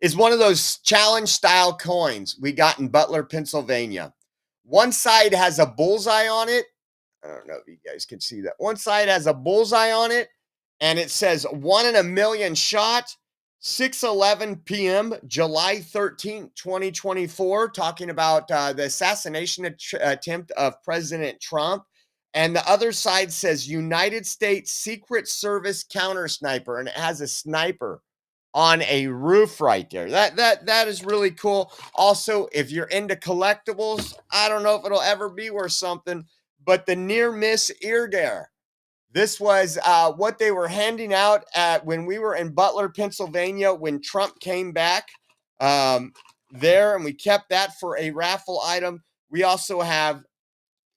Is one of those challenge style coins we got in Butler, Pennsylvania. One side has a bullseye on it. I don't know if you guys can see that. One side has a bullseye on it, and it says 1 in a million shot, 6:11 p.m., July 13th, 2024, talking about the assassination attempt of President Trump. And the other side says United States Secret Service counter sniper, and it has a sniper on a roof right there. That is really cool. Also, if you're into collectibles, I don't know if it'll ever be worth something, but the near miss ear dare. This was what they were handing out at when we were in Butler, Pennsylvania, when Trump came back there, and we kept that for a raffle item. We also have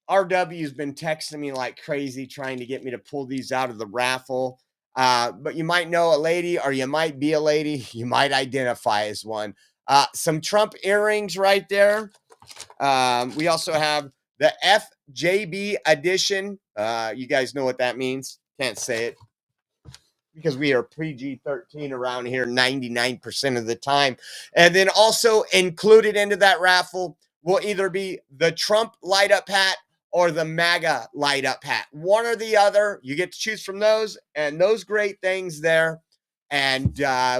RW's been texting me like crazy, trying to get me to pull these out of the raffle. But you might know a lady, or you might be a lady. You might identify as one. Some Trump earrings right there. We also have the FJB edition. You guys know what that means. Can't say it because we are PG-13 around here 99% of the time. And then also included into that raffle will either be the Trump light up hat or the MAGA light up hat. One or the other. You get to choose from those and those great things there. And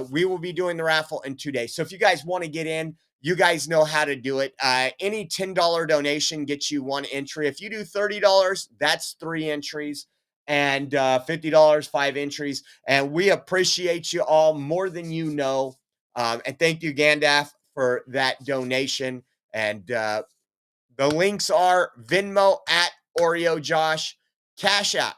we will be doing the raffle in 2 days. So if you guys want to get in, you guys know how to do it. Any $10 donation gets you one entry. If you do $30, that's 3 entries. And $50, 5 entries. And we appreciate you all more than you know. And thank you, Gandalf, for that donation. And the links are Venmo at Oreo Josh, Cash App,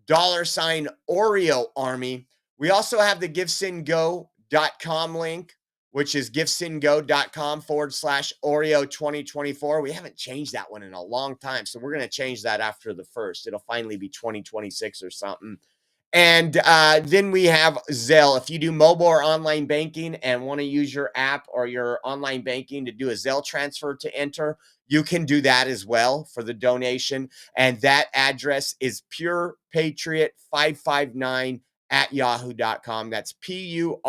$ Oreo Army. We also have the GiveSendGo.com link, which is givesendgo.com/Oreo 2024. We haven't changed that one in a long time, so we're going to change that after the first. It'll finally be 2026 or something. And then we have Zelle. If you do mobile or online banking and want to use your app or your online banking to do a Zelle transfer to enter, you can do that as well for the donation. And that address is purepatriot559@yahoo.com. That's PURE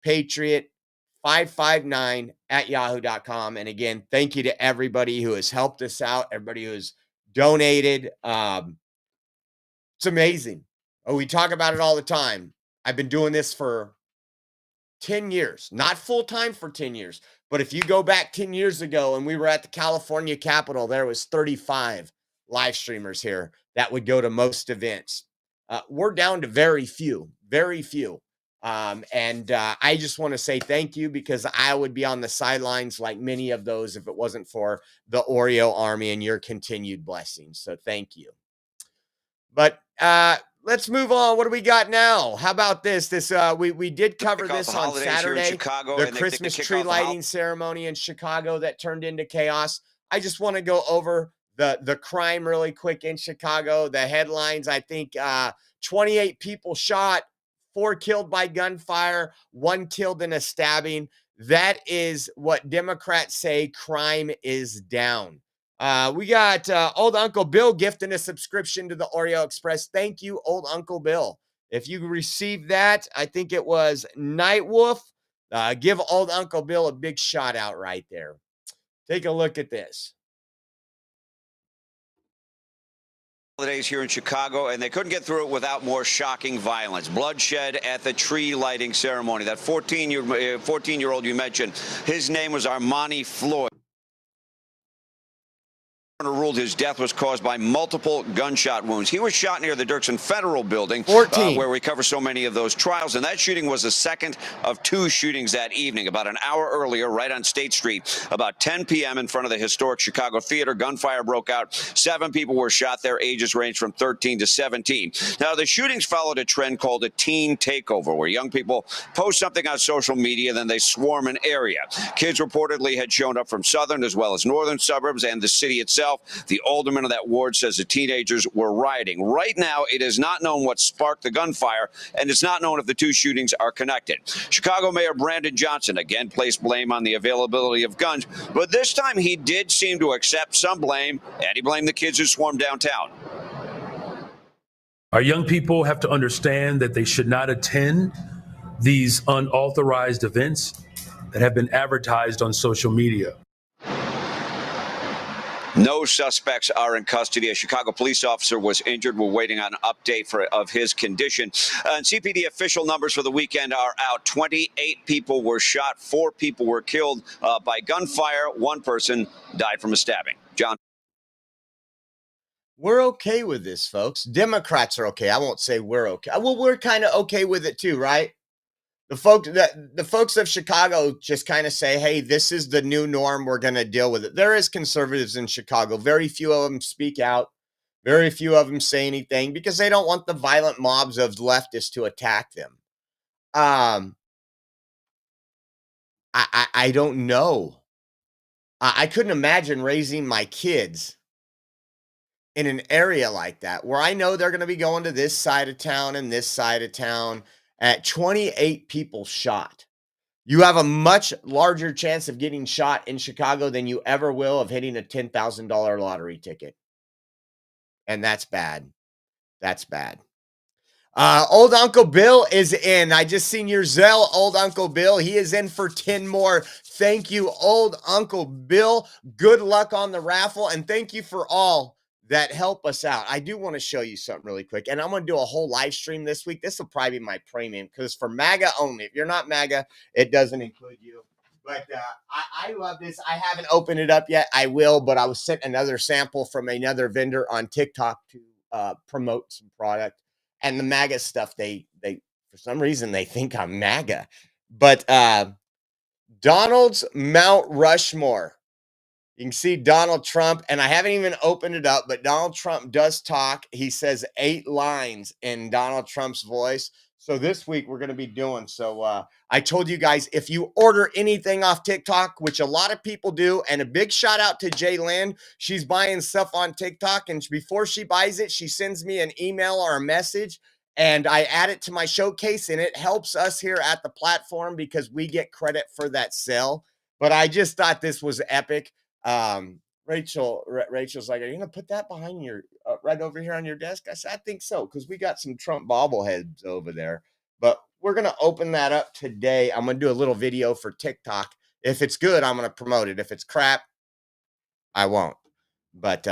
Patriot559@yahoo.com. And again, thank you to everybody who has helped us out, everybody who has donated. It's amazing. Oh, we talk about it all the time. I've been doing this for 10 years, not full time for 10 years. But if you go back 10 years ago and we were at the California Capitol, there was 35 live streamers here that would go to most events. We're down to very few. And I just want to say thank you, because I would be on the sidelines like many of those if it wasn't for the Oreo Army and your continued blessings. So thank you. But let's move on. What do we got now? How about this? We did cover this on Saturday. The Christmas tree lighting ceremony in Chicago that turned into chaos. I just want to go over the crime really quick in Chicago. The headlines, I think 28 people shot, 4 killed by gunfire, 1 killed in a stabbing. That is what Democrats say crime is down. We got old Uncle Bill gifting a subscription to the Oreo Express. Thank you, old Uncle Bill. If you received that, I think it was Nightwolf. Give old Uncle Bill a big shout out right there. Take a look at this. Holidays here in Chicago, and they couldn't get through it without more shocking violence. Bloodshed at the tree lighting ceremony. That 14-year-old you mentioned, his name was Armani Floyd. Ruled his death was caused by multiple gunshot wounds. He was shot near the Dirksen Federal Building, where we cover so many of those trials, and that shooting was the second of 2 shootings that evening. About an hour earlier, right on State Street, about 10 p.m. in front of the historic Chicago Theater, gunfire broke out. 7 people were shot. Their ages ranged from 13 to 17. Now, the shootings followed a trend called a teen takeover, where young people post something on social media, then they swarm an area. Kids reportedly had shown up from southern as well as northern suburbs and the city itself. The alderman of that ward says the teenagers were rioting. Right now, it is not known what sparked the gunfire, and it's not known if the 2 shootings are connected. Chicago Mayor Brandon Johnson again placed blame on the availability of guns, but this time he did seem to accept some blame, and he blamed the kids who swarmed downtown. Our young people have to understand that they should not attend these unauthorized events that have been advertised on social media. No suspects are in custody. A Chicago police officer was injured. We're waiting on an update of his condition. And CPD official numbers for the weekend are out. 28 people were shot. 4 people were killed by gunfire. 1 person died from a stabbing. John. We're okay with this, folks. Democrats are okay. I won't say we're okay. Well, we're kind of okay with it too, right? The folks of Chicago just kind of say, hey, this is the new norm. We're going to deal with it. There is conservatives in Chicago. Very few of them speak out. Very few of them say anything because they don't want the violent mobs of leftists to attack them. I don't know. I couldn't imagine raising my kids in an area like that where I know they're going to be going to this side of town and this side of town at 28 people shot. You have a much larger chance of getting shot in Chicago than you ever will of hitting a $10,000 lottery ticket. And that's bad. That's bad. Old Uncle Bill is in. I just seen your Zelle, Old Uncle Bill. He is in for 10 more. Thank you, Old Uncle Bill. Good luck on the raffle. And thank you for all that help us out. I do want to show you something really quick. And I'm going to do a whole live stream this week. This will probably be my premium because for MAGA only. If you're not MAGA, it doesn't include you. But I love this. I haven't opened it up yet. I will, but I was sent another sample from another vendor on TikTok to promote some product. And the MAGA stuff, they for some reason, they think I'm MAGA. But Donald's Mount Rushmore. You can see Donald Trump, and I haven't even opened it up, but Donald Trump does talk. He says 8 lines in Donald Trump's voice. So this week we're going to be doing. So I told you guys, if you order anything off TikTok, which a lot of people do, and a big shout out to Jay Lynn. She's buying stuff on TikTok, and before she buys it, she sends me an email or a message, and I add it to my showcase, and it helps us here at the platform because we get credit for that sale. But I just thought this was epic. Rachel's like, are you gonna put that behind your right over here on your desk? I said, I think so, because we got some Trump bobbleheads over there. But we're gonna open that up today. I'm gonna do a little video for TikTok. If it's good, I'm gonna promote it. If it's crap, I won't. But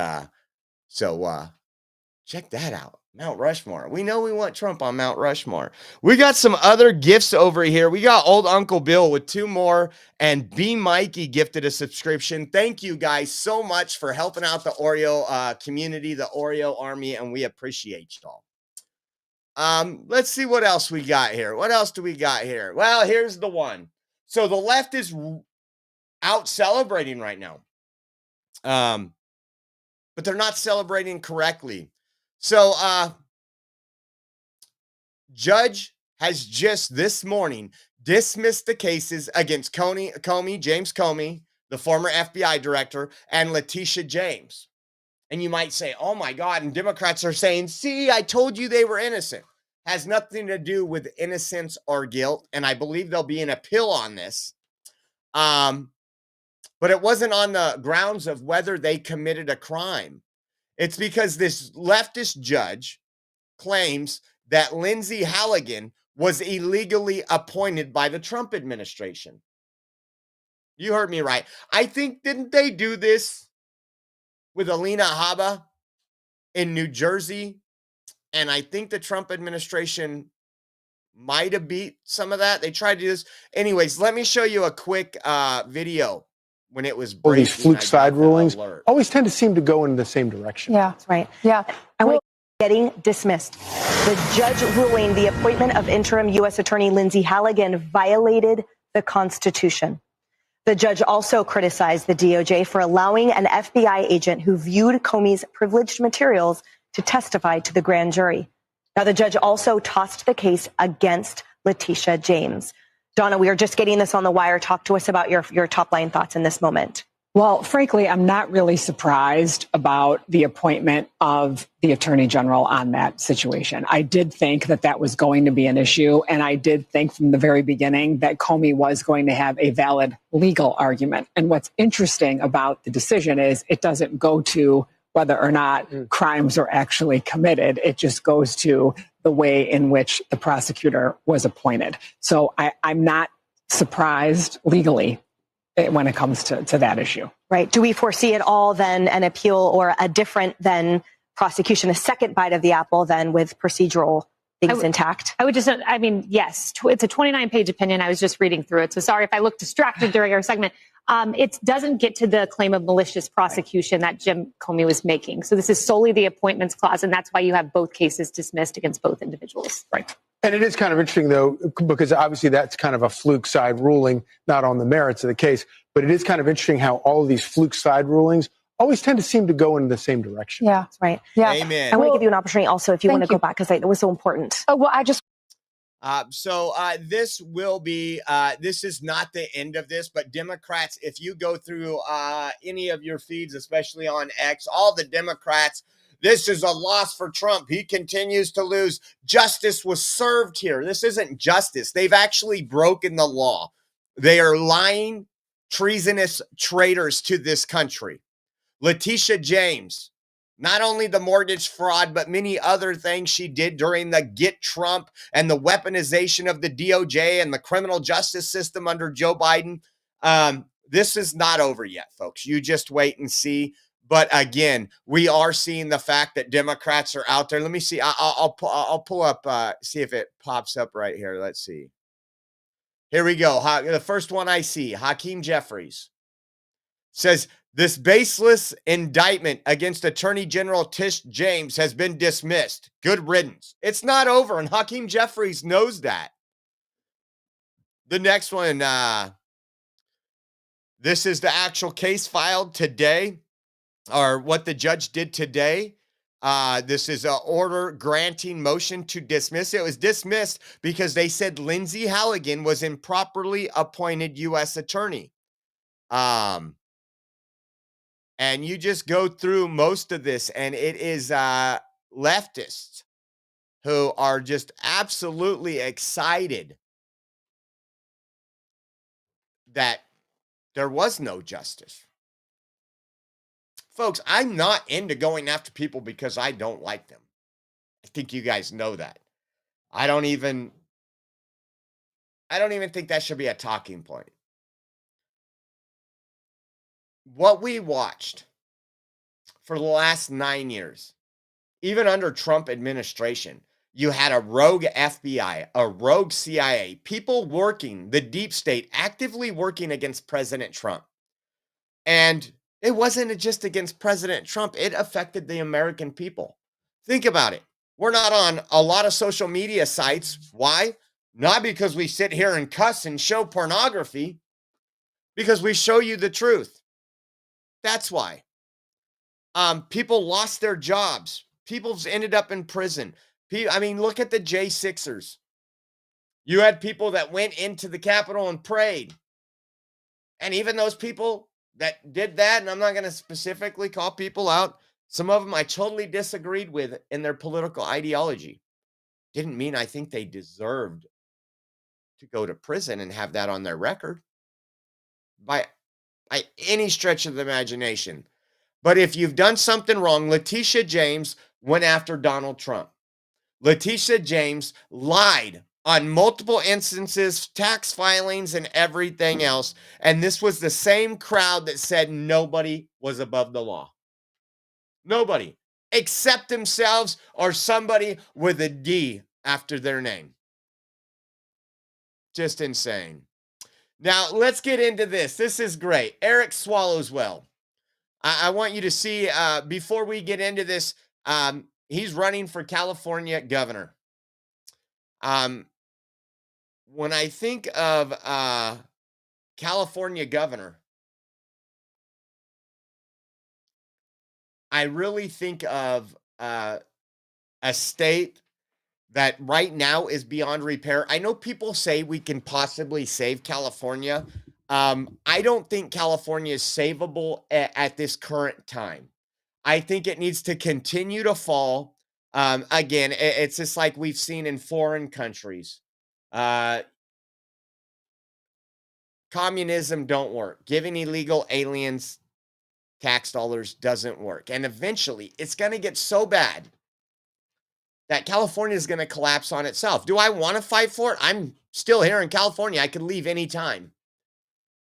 check that out. Mount Rushmore. We know we want Trump on Mount Rushmore. We got some other gifts over here. We got Old Uncle Bill with 2 more, and B. Mikey gifted a subscription. Thank you guys so much for helping out the Oreo community, the Oreo army, and we appreciate y'all. Let's see what else we got here. What else do we got here? Well, here's the one. So the left is out celebrating right now. But they're not celebrating correctly. So, judge has just this morning dismissed the cases against James Comey, the former FBI director, and Letitia James. And you might say, oh my God, and Democrats are saying, see, I told you they were innocent. Has nothing to do with innocence or guilt, and I believe there'll be an appeal on this. But it wasn't on the grounds of whether they committed a crime. It's because this leftist judge claims that Lindsay Halligan was illegally appointed by the Trump administration. You heard me right. I think, didn't they do this with Alina Habba in New Jersey? And I think the Trump administration might have beat some of that. They tried to do this. Anyways, let me show you a quick video. When it was breaking, these fluke side rulings always tend to seem to go in the same direction. Yeah, that's right. Yeah. And we're getting dismissed. The judge ruling the appointment of interim U.S. Attorney Lindsay Halligan violated the Constitution. The judge also criticized the DOJ for allowing an FBI agent who viewed Comey's privileged materials to testify to the grand jury. Now, the judge also tossed the case against Letitia James. Donna, we are just getting this on the wire. Talk to us about your top line thoughts in this moment. Well, frankly, I'm not really surprised about the appointment of the attorney general on that situation. I did think that was going to be an issue. And I did think from the very beginning that Comey was going to have a valid legal argument. And what's interesting about the decision is it doesn't go to whether or not crimes are actually committed. It just goes to the way in which the prosecutor was appointed. So I'm not surprised legally when it comes to that issue. Right. Do we foresee at all then an appeal or a different than prosecution, a second bite of the apple then with procedural things intact? Yes, it's a 29-page opinion. I was just reading through it. So sorry if I looked distracted during our segment. it doesn't get to the claim of malicious prosecution that Jim Comey was making. So this is solely the appointments clause, and that's why you have both cases dismissed against both individuals. Right. And it is kind of interesting, though, because obviously that's kind of a fluke side ruling, not on the merits of the case. But it is kind of interesting how all of these fluke side rulings always tend to seem to go in the same direction. Yeah, that's right. Yeah. Amen. I want to give you an opportunity also if you want to go back because it was so important. Oh, well, I just. This will be, this is not the end of this, but Democrats, if you go through any of your feeds, especially on X, all the Democrats, this is a loss for Trump. He continues to lose. Justice was served here. This isn't justice. They've actually broken the law. They are lying, treasonous traitors to this country. Letitia James, not only the mortgage fraud, but many other things she did during the Get Trump and the weaponization of the DOJ and the criminal justice system under Joe Biden. This is not over yet, folks. You just wait and see. But again, we are seeing the fact that Democrats are out there. Let me see. I'll pull up, see if it pops up right here. Let's see. Here we go. The first one I see, Hakeem Jeffries says, this baseless indictment against Attorney General Tish James has been dismissed. Good riddance. It's not over, and Hakeem Jeffries knows that. The next one, this is the actual case filed today, or what the judge did today. This is an order granting motion to dismiss. It was dismissed because they said Lindsay Halligan was improperly appointed U.S. attorney. And you just go through most of this, and it is leftists who are just absolutely excited that there was no justice. Folks, I'm not into going after people because I don't like them. I think you guys know that. I don't even think that should be a talking point. What we watched for the last 9 years, even under Trump administration, you had a rogue FBI, a rogue CIA, people working, the deep state, actively working against President Trump. And it wasn't just against President Trump. It affected the American people. Think about it. We're not on a lot of social media sites. Why? Not because we sit here and cuss and show pornography, because we show you the truth. That's why. People lost their jobs. People's ended up in prison. I mean, look at the J6ers. You had people that went into the Capitol and prayed. And even those people that did that, and I'm not going to specifically call people out, some of them I totally disagreed with in their political ideology. Didn't mean I think they deserved to go to prison and have that on their record by any stretch of the imagination. But if you've done something wrong, Letitia James went after Donald Trump. Letitia James lied on multiple instances, tax filings and everything else. And this was the same crowd that said nobody was above the law. Nobody except themselves or somebody with a D after their name. Just insane. Now, let's get into this. This is great. Eric Swallowswell. I want you to see, before we get into this, he's running for California governor. When I think of California governor, I really think of a state that right now is beyond repair. I know people say we can possibly save California. I don't think California is savable at this current time. I think it needs to continue to fall. Again, it's just like we've seen in foreign countries. Communism don't work. Giving illegal aliens tax dollars doesn't work. And eventually, it's going to get so bad that California is going to collapse on itself. Do I want to fight for it? I'm still here in California. I could leave anytime.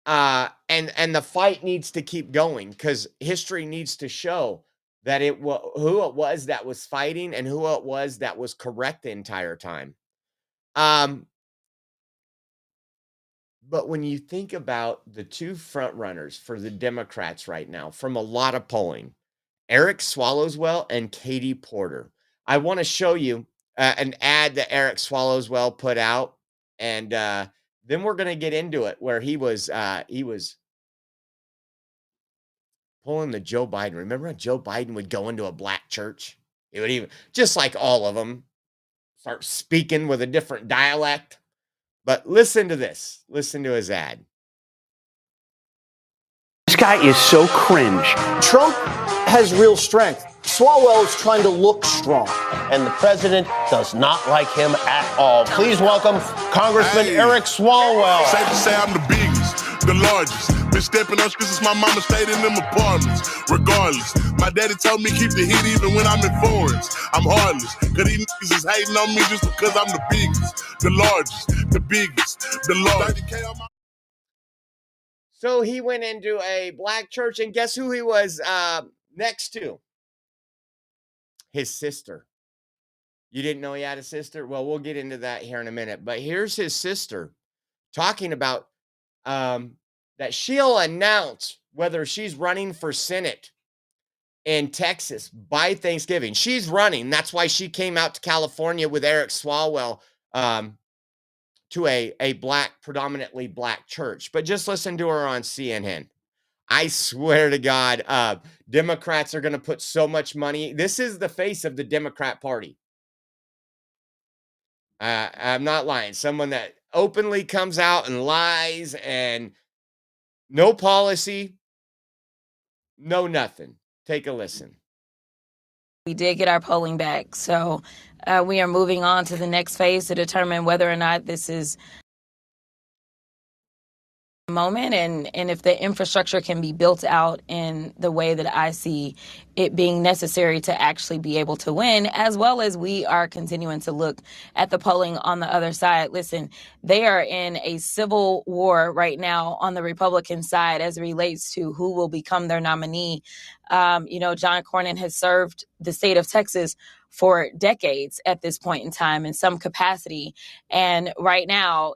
And the fight needs to keep going because history needs to show that who it was that was fighting and who it was that was correct the entire time. But when you think about the two front runners for the Democrats right now, from a lot of polling, Eric Swallowswell and Katie Porter, I want to show you an ad that Eric Swallowswell put out, and then we're going to get into it where he was pulling the Joe Biden. Remember when Joe Biden would go into a black church? He would even, just like all of them, start speaking with a different dialect. But listen to this. Listen to his ad. This guy is so cringe. Trump has real strength. Swalwell is trying to look strong, and the president does not like him at all. Please welcome Congressman Eric Swalwell. Safe to say I'm the biggest, the largest. Been stepping on since my mama stayed in them apartments. Regardless, my daddy told me keep the heat even when I'm in foreigns. I'm heartless, cause these niggas is hating on me just because I'm the biggest, the largest, the biggest, the largest. So he went into a black church, and guess who he was next to? His sister. You didn't know he had a sister? Well, we'll get into that here in a minute. But here's his sister talking about that she'll announce whether she's running for Senate in Texas by Thanksgiving. She's running. That's why she came out to California with Eric Swalwell to a predominantly black church. But just listen to her on CNN. I swear to God, Democrats are going to put so much money. This is the face of the Democrat Party. I'm not lying. Someone that openly comes out and lies and no policy, no nothing. Take a listen. We did get our polling back, so we are moving on to the next phase to determine whether or not this is a moment and if the infrastructure can be built out in the way that I see it being necessary to actually be able to win, as well as we are continuing to look at the polling on the other side. Listen, they are in a civil war right now on the Republican side as it relates to who will become their nominee. John Cornyn has served the state of Texas for decades at this point in time in some capacity. And right now,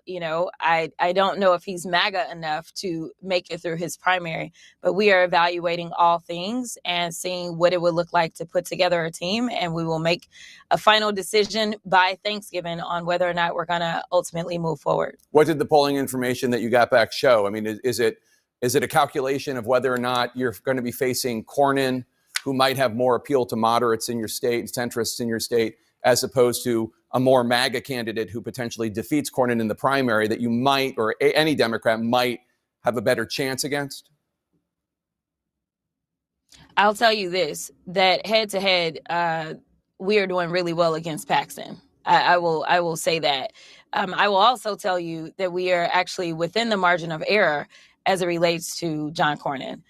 I don't know if he's MAGA enough to make it through his primary, but we are evaluating all things and seeing what it would look like to put together a team. And we will make a final decision by Thanksgiving on whether or not we're going to ultimately move forward. What did the polling information that you got back show? I mean, is it a calculation of whether or not you're going to be facing Cornyn, who might have more appeal to moderates in your state, centrists in your state, as opposed to a more MAGA candidate who potentially defeats Cornyn in the primary that you might, or any Democrat might, have a better chance against? I'll tell you this, that head to head, we are doing really well against Paxton. I will say that. I will also tell you that we are actually within the margin of error as it relates to John Cornyn.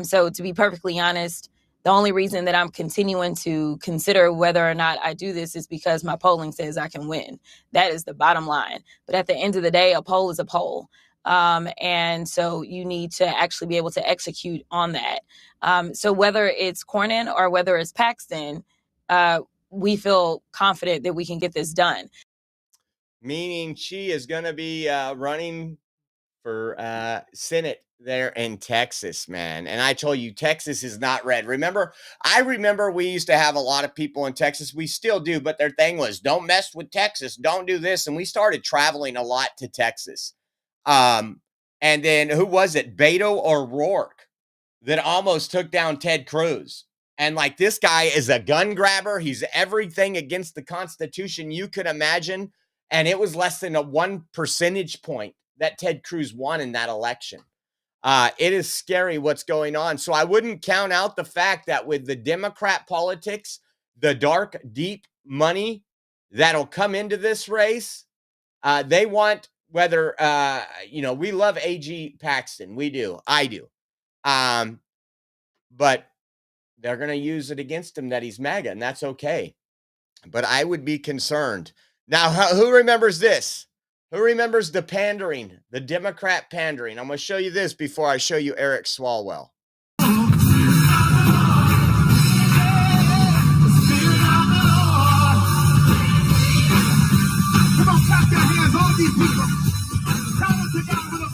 So to be perfectly honest, the only reason that I'm continuing to consider whether or not I do this is because my polling says I can win. That is the bottom line. But at the end of the day, a poll is a poll. And so you need to actually be able to execute on that. So whether it's Cornyn or whether it's Paxton, we feel confident that we can get this done. Meaning she is going to be running for Senate there in Texas, man. And I told you, Texas is not red. I remember we used to have a lot of people in Texas. We still do, but their thing was, don't mess with Texas. Don't do this. And we started traveling a lot to Texas. And then who was it? Beto or Rourke that almost took down Ted Cruz. And like, this guy is a gun grabber. He's everything against the Constitution you could imagine. And it was less than a 1 percentage point that Ted Cruz won in that election. It is scary what's going on. So I wouldn't count out the fact that with the Democrat politics, the dark, deep money that'll come into this race, they want whether, we love A.G. Paxton. We do. I do. But they're going to use it against him that he's MAGA, and that's okay. But I would be concerned. Now, who remembers this? Who remembers the pandering, the Democrat pandering? I'm going to show you this before I show you Eric Swalwell. Come on, clap your hands, all these people. Come on, together with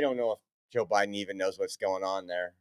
don't know if Joe Biden even knows what's going on there.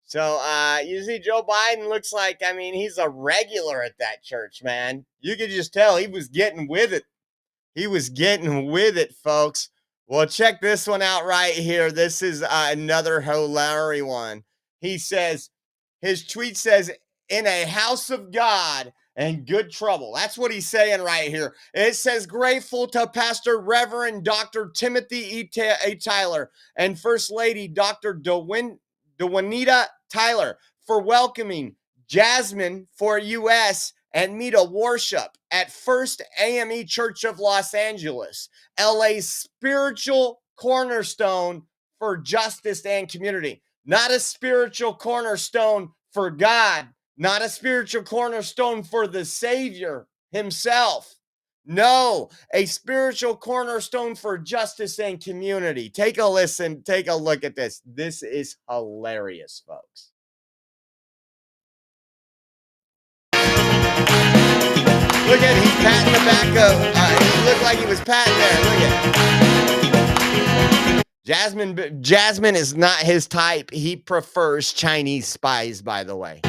So, you see, Joe Biden looks like, I mean, he's a regular at that church, man. You could just tell he was getting with it. He was getting with it, folks. Well, check this one out right here. This is another hilarious one. He says, his tweet says, in a house of God and good trouble. That's what he's saying right here. It says, grateful to Pastor Reverend Dr. Timothy E. Tyler and First Lady Dr. DeJuanita Tyler for welcoming Jasmine for U.S. and me to worship at First AME Church of Los Angeles, LA's spiritual cornerstone for justice and community. Not a spiritual cornerstone for God, not a spiritual cornerstone for the Savior himself. No, a spiritual cornerstone for justice and community. Take a listen, take a look at this. This is hilarious, folks. Look at, he's patting the back of, he looked like he was patting there. Look at Jasmine is not his type. He prefers Chinese spies, by the way.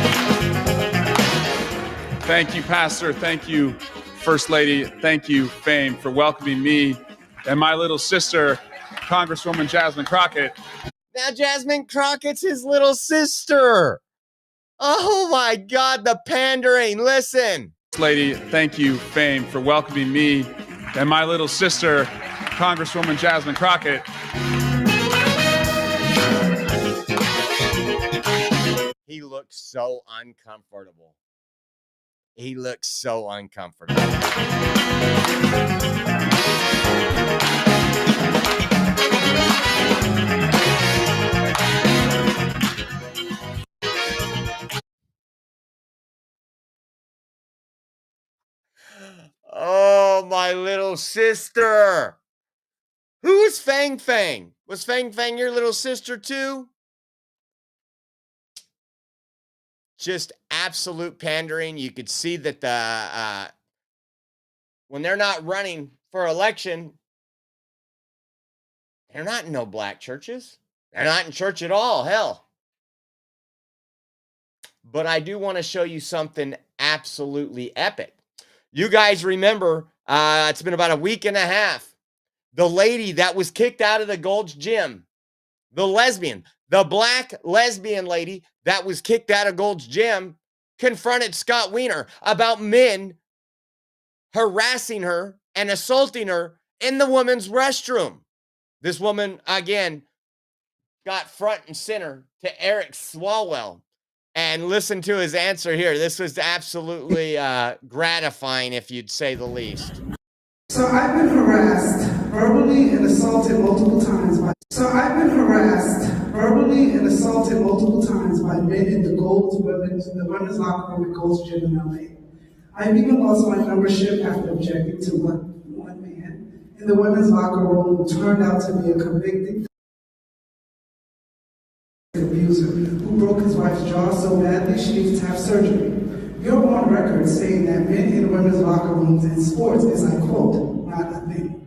Thank you, Pastor. Thank you, First Lady. Thank you, Fame, for welcoming me and my little sister, Congresswoman Jasmine Crockett. Now, Jasmine Crockett's his little sister. Oh, my God, the pandering. Listen. Lady, thank you, Fame, for welcoming me and my little sister, Congresswoman Jasmine Crockett. He looks so uncomfortable. He looks so uncomfortable. Oh, my little sister. Who is Fang Fang? Was Fang Fang your little sister too? Just absolute pandering. You could see that the when they're not running for election, they're not in no black churches. They're not in church at all. Hell. But I do want to show you something absolutely epic. You guys remember, it's been about a week and a half. The lady that was kicked out of the Gold's Gym, the lesbian, the black lesbian lady that was kicked out of Gold's Gym, confronted Scott Wiener about men harassing her and assaulting her in the women's restroom. This woman, again, got front and center to Eric Swalwell. And listen to his answer here. This was absolutely gratifying, if you'd say the least. So I've been harassed, verbally and assaulted multiple times by men in the women's locker room at Gold's Gym in LA. I've even lost my membership after objecting to one man in the women's locker room who turned out to be a convicted abuser who broke his wife's jaw so badly she needs to have surgery. You're on record saying that men in women's locker rooms in sports is, I quote, not a thing.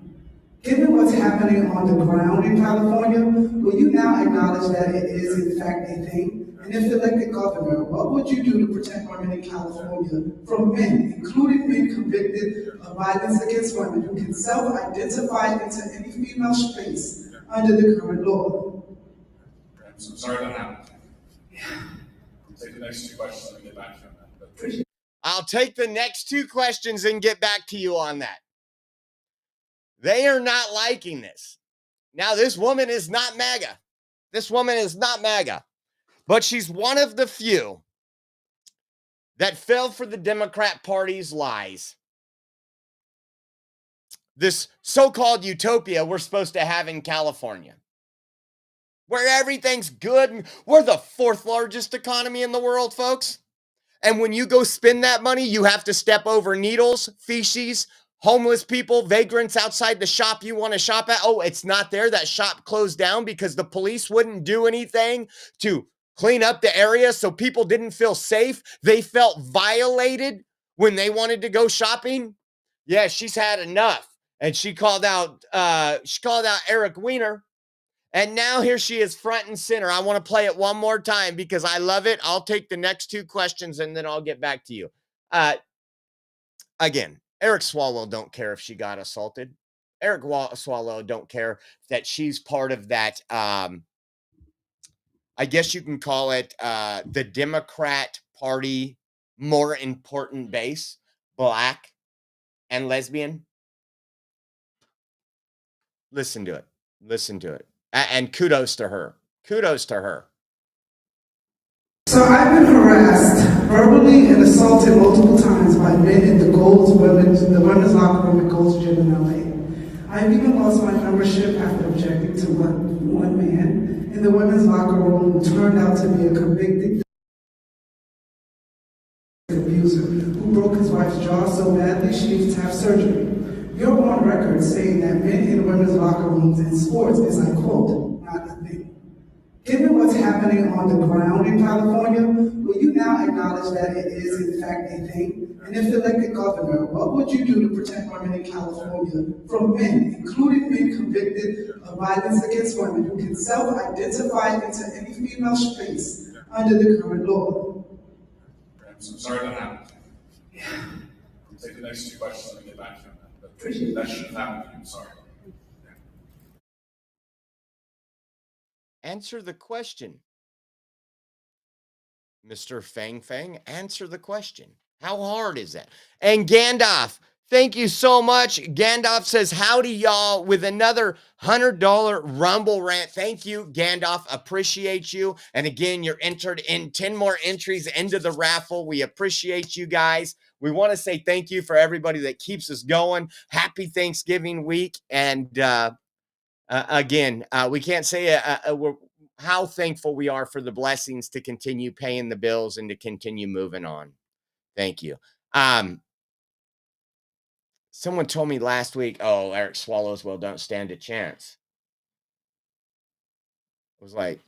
Given what's happening on the ground in California, will you now acknowledge that it is in fact a thing? And if elected governor, what would you do to protect women in California from men, including men convicted of violence against women who can self-identify into any female space under the current law? I'm sorry that happened. I'll take the next two questions and get back to you on that. I'll take the next two questions and get back to you on that. They are not liking this. Now, this woman is not MAGA. This woman is not MAGA. But she's one of the few that fell for the Democrat Party's lies. This so-called utopia we're supposed to have in California, where everything's good. We're the 4th largest economy in the world, folks. And when you go spend that money, you have to step over needles, feces, homeless people, vagrants outside the shop you want to shop at. Oh, it's not there. That shop closed down because the police wouldn't do anything to clean up the area so people didn't feel safe. They felt violated when they wanted to go shopping. Yeah, she's had enough. And she called out Eric Weiner. And now here she is front and center. I want to play it one more time because I love it. I'll take the next 2 questions and then I'll get back to you. Again, Eric Swalwell don't care if she got assaulted. Eric Swalwell don't care that she's part of that. I guess you can call it the Democrat Party more important base, black and lesbian. Listen to it. Listen to it. And kudos to her. Kudos to her. So I've been harassed, verbally and assaulted multiple times by men in the women's locker room at Gold's Gym in LA. I've even lost my membership after objecting to one man in the women's locker room who turned out to be a convicted abuser who broke his wife's jaw so badly she needs to have surgery. You're on record saying that men in women's locker rooms in sports is, I quote, not a thing. Given what's happening on the ground in California, will you now acknowledge that it is in fact a thing? And if elected governor, what would you do to protect women in California from men, including men convicted of violence against women who can self-identify into any female space under the current law? I'm sorry that happened. Yeah. I'll take the next 2 questions and get back to you on that. But that shouldn't have happened to you. I'm sorry. Answer the question. Mr. Fang Fang, answer the question. How hard is that? And Gandalf, thank you so much. Gandalf says, howdy, y'all, with another $100 Rumble rant. Thank you, Gandalf. Appreciate you. And again, you're entered in 10 more entries into the raffle. We appreciate you guys. We want to say thank you for everybody that keeps us going. Happy Thanksgiving week. And again, we can't say how thankful we are for the blessings to continue paying the bills and to continue moving on. Thank you. Someone told me last week, oh, Eric Swalwell don't stand a chance. I was like,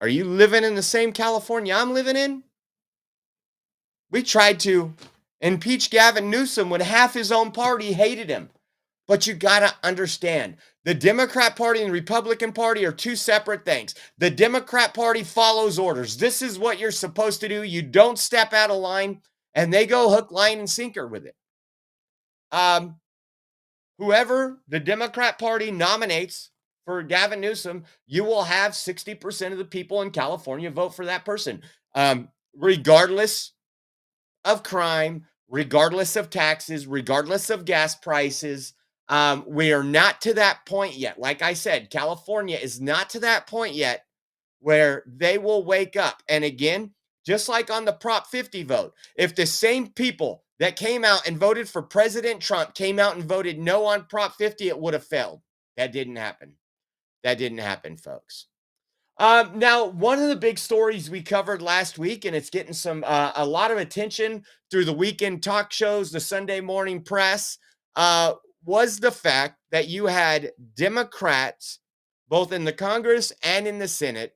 are you living in the same California I'm living in? We tried to impeach Gavin Newsom when half his own party hated him. But you got to understand, the Democrat Party and the Republican Party are 2 separate things. The Democrat Party follows orders. This is what you're supposed to do. You don't step out of line, and they go hook, line, and sinker with it. Whoever the Democrat Party nominates for Gavin Newsom, you will have 60% of the people in California vote for that person, regardless of crime, regardless of taxes, regardless of gas prices. We are not to that point yet. Like I said, California is not to that point yet where they will wake up. And again, just like on the Prop 50 vote, if the same people that came out and voted for President Trump came out and voted no on Prop 50, it would have failed. That didn't happen. That didn't happen, folks. Now, one of the big stories we covered last week, and it's getting a lot of attention through the weekend talk shows, the Sunday morning press, was the fact that you had Democrats, both in the Congress and in the Senate,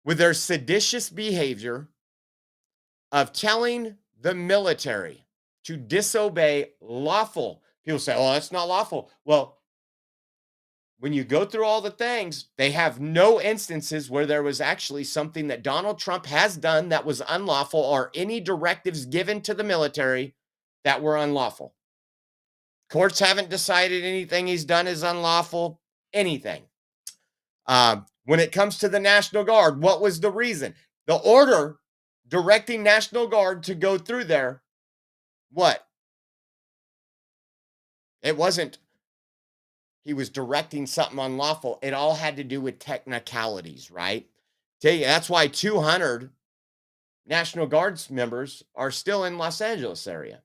with their seditious behavior of telling the military to disobey lawful. People say, oh, that's not lawful. Well, when you go through all the things, they have no instances where there was actually something that Donald Trump has done that was unlawful or any directives given to the military that were unlawful. Courts haven't decided anything he's done is unlawful, anything. When it comes to the National Guard, what was the reason? The order directing National Guard to go through there, what? It wasn't he was directing something unlawful. It all had to do with technicalities, right? Tell you, that's why 200 National Guards members are still in Los Angeles area,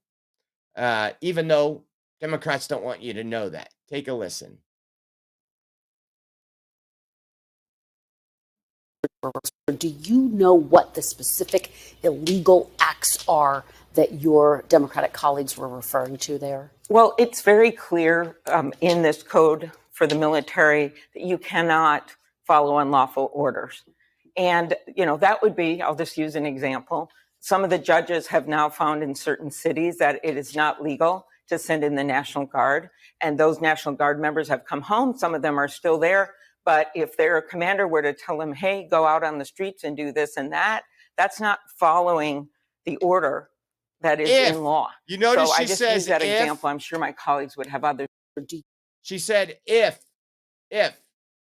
even though Democrats don't want you to know that. Take a listen. Do you know what the specific illegal acts are that your Democratic colleagues were referring to there? Well, it's very clear in this code for the military that you cannot follow unlawful orders. And, you know, that would be, I'll just use an example. Some of the judges have now found in certain cities that it is not legal to send in the National Guard. And those National Guard members have come home. Some of them are still there. But if their commander were to tell them, hey, go out on the streets and do this and that, that's not following the order that is in law. You notice so she I just says use that if, example. I'm sure my colleagues would have others. She said if.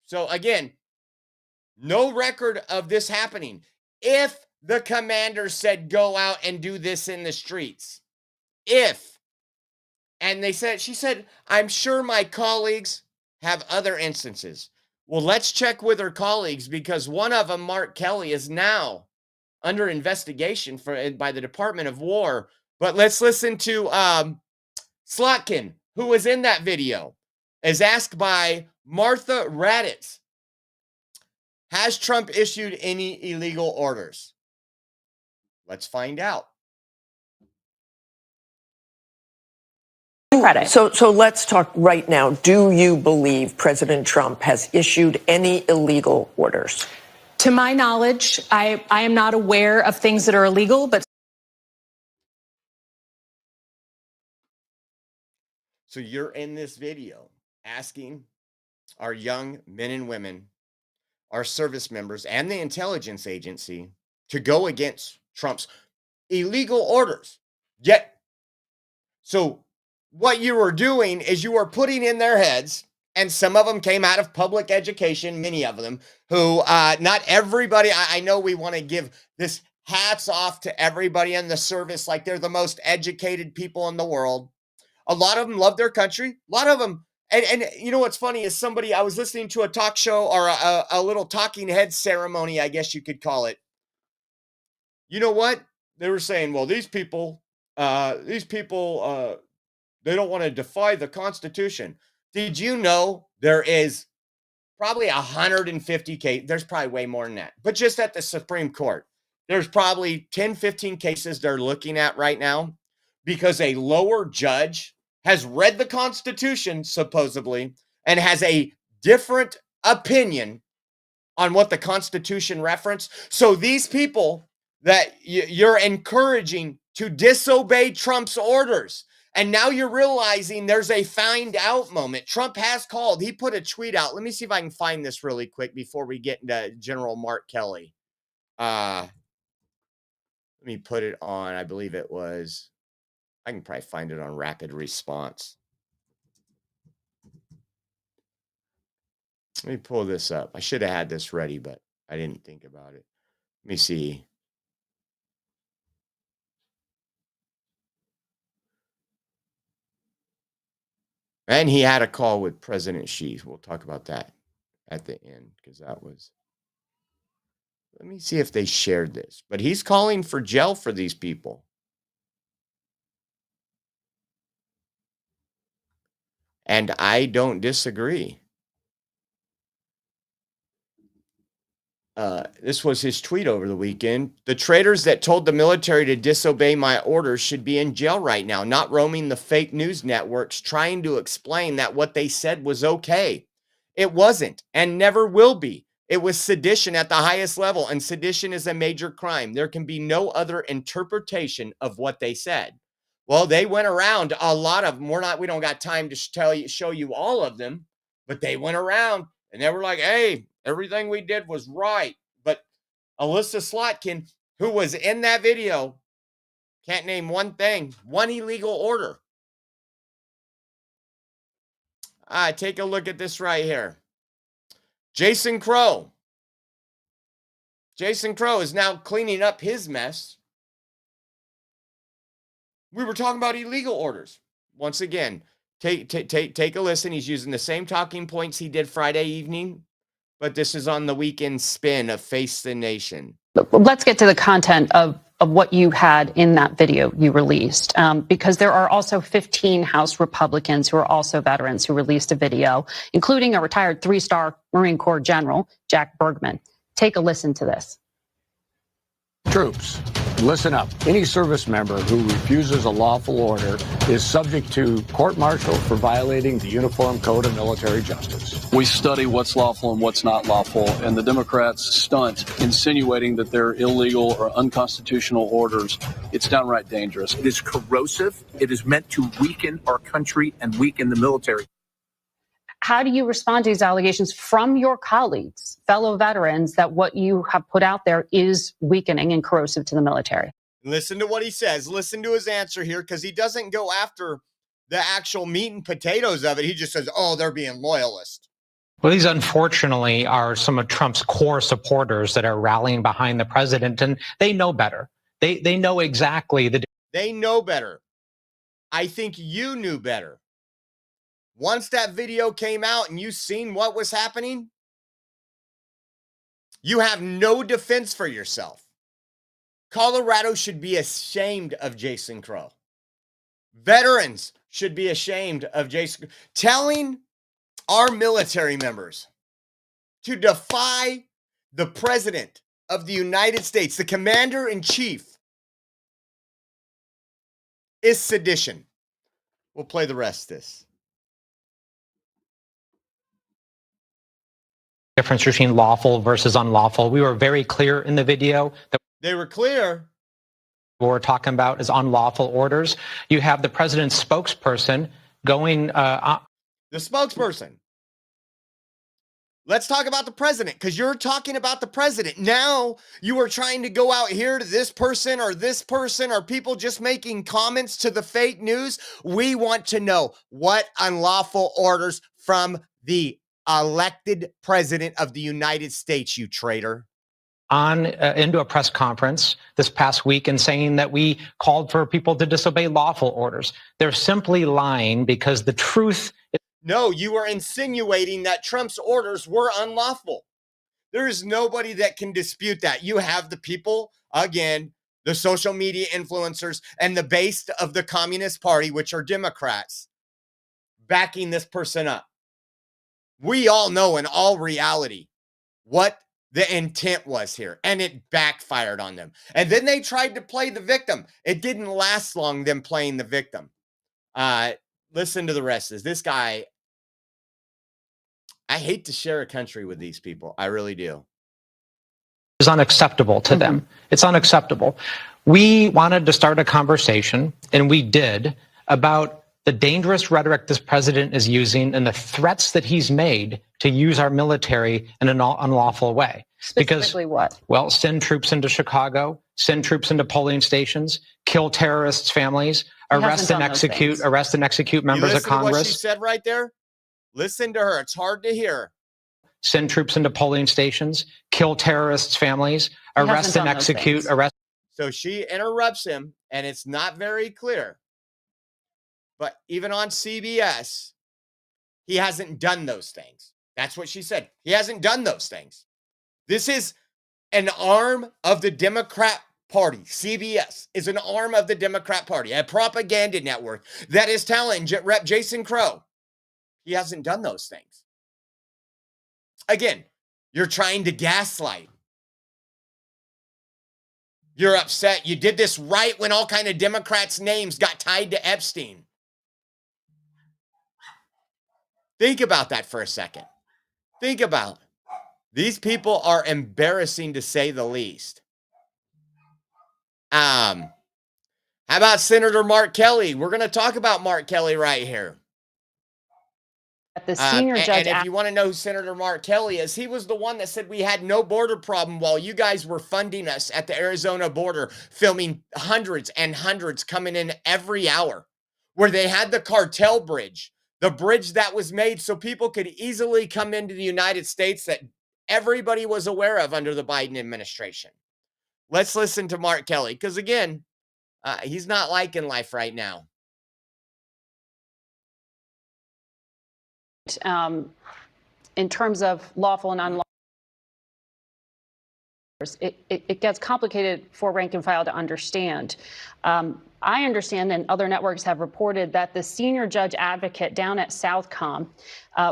So again, no record of this happening. If the commander said go out and do this in the streets. If. And she said, I'm sure my colleagues have other instances. Well, let's check with her colleagues because one of them, Mark Kelly, is now under investigation by the Department of War. But let's listen to Slotkin, who was in that video, is asked by Martha Raddatz, has Trump issued any illegal orders? Let's find out. So let's talk right now. Do you believe President Trump has issued any illegal orders? To my knowledge, I am not aware of things that are illegal, but. So you're in this video asking our young men and women, our service members, and the intelligence agency to go against Trump's illegal orders. Yet, so what you were doing is you were putting in their heads, and some of them came out of public education, many of them, who not everybody, I know we want to give this hats off to everybody in the service like they're the most educated people in the world. A lot of them love their country. A lot of them, and you know what's funny is I was listening to a talk show or a little talking head ceremony, I guess you could call it. You know what? They were saying, well, these people, they don't want to defy the Constitution. Did you know there is probably 150 cases? There's probably way more than that. But just at the Supreme Court, there's probably 10, 15 cases they're looking at right now because a lower judge has read the Constitution, supposedly, and has a different opinion on what the Constitution referenced. So these people that you're encouraging to disobey Trump's orders, and now you're realizing there's a find out moment. Trump has called. He put a tweet out. Let me see if I can find this really quick before we get into General Mark Kelly. Let me put it on. I believe it was. I can probably find it on Rapid Response. Let me pull this up. I should have had this ready, but I didn't think about it. Let me see. And he had a call with President Xi. We'll talk about that at the end because that was. Let me see if they shared this. But he's calling for jail for these people. And I don't disagree. This was his tweet over the weekend. The traitors that told the military to disobey my orders should be in jail right now, not roaming the fake news networks trying to explain that what they said was okay. It wasn't and never will be. It was sedition at the highest level, and sedition is a major crime. There can be no other interpretation of what they said. Well, they went around a lot of them. We don't got time to show you all of them, but they went around and they were like, hey, everything we did was right. But Alyssa Slotkin, who was in that video, can't name one thing, one illegal order. Take a look at this right here. Jason Crow. Jason Crow is now cleaning up his mess. We were talking about illegal orders. Once again, take a listen. He's using the same talking points he did Friday evening, but this is on the weekend spin of Face the Nation. Let's get to the content of what you had in that video you released, because there are also 15 House Republicans who are also veterans who released a video, including a retired 3-star Marine Corps General, Jack Bergman. Take a listen to this. Troops, listen up. Any service member who refuses a lawful order is subject to court-martial for violating the Uniform Code of Military Justice. We study what's lawful and what's not lawful, and the Democrats stunt insinuating that they're illegal or unconstitutional orders. It's downright dangerous. It is corrosive. It is meant to weaken our country and weaken the military. How do you respond to these allegations from your colleagues, fellow veterans, that what you have put out there is weakening and corrosive to the military? Listen to what he says. Listen to his answer here, because he doesn't go after the actual meat and potatoes of it. He just says, oh, they're being loyalist. Well, these unfortunately are some of Trump's core supporters that are rallying behind the president, and they know better. They know exactly the. They know better. I think you knew better. Once that video came out and you seen what was happening, you have no defense for yourself. Colorado should be ashamed of Jason Crow. Veterans should be ashamed of Jason. Telling our military members to defy the president of the United States, the commander-in-chief, is sedition. We'll play the rest of this. Difference between lawful versus unlawful. We were very clear in the video that they were clear. What we're talking about is unlawful orders. You have the president's spokesperson going. The spokesperson. Let's talk about the president, because you're talking about the president. Now you are trying to go out here to this person, or people just making comments to the fake news. We want to know what unlawful orders from the elected president of the United States, you traitor. Into a press conference this past week and saying that we called for people to disobey lawful orders. They're simply lying, because the truth is. No, you are insinuating that Trump's orders were unlawful. There is nobody that can dispute that. You have the people, again, the social media influencers and the base of the Communist Party, which are Democrats, backing this person up. We all know in all reality what the intent was here, and it backfired on them. And then they tried to play the victim. It didn't last long, them playing the victim. Listen to the rest of this. This guy, I hate to share a country with these people. I really do. Is unacceptable to them. It's unacceptable. We wanted to start a conversation, and we did, about the dangerous rhetoric this president is using and the threats that he's made to use our military in an unlawful way. Specifically what? Well, send troops into Chicago, send troops into polling stations, kill terrorists' families, arrest and execute members of Congress. What she said right there? Listen to her. It's hard to hear. Send troops into polling stations, kill terrorists' families, arrest and execute. So she interrupts him, and it's not very clear. But even on CBS, he hasn't done those things. That's what she said. He hasn't done those things. This is an arm of the Democrat Party. CBS is an arm of the Democrat Party, a propaganda network that is telling Rep. Jason Crow he hasn't done those things. Again, you're trying to gaslight. You're upset. You did this right when all kind of Democrats' names got tied to Epstein. Think about that for a second. Think about it. These people are embarrassing, to say the least. How about Senator Mark Kelly? We're going to talk about Mark Kelly right here. The senior judge. And if you want to know who Senator Mark Kelly is, he was the one that said we had no border problem while you guys were funding us at the Arizona border, filming hundreds and hundreds coming in every hour, where they had the cartel bridge. The bridge that was made so people could easily come into the United States that everybody was aware of under the Biden administration. Let's listen to Mark Kelly, because again, he's not liking life right now. In terms of lawful and unlawful. It gets complicated for rank and file to understand. I understand, and other networks have reported, that the senior judge advocate down at Southcom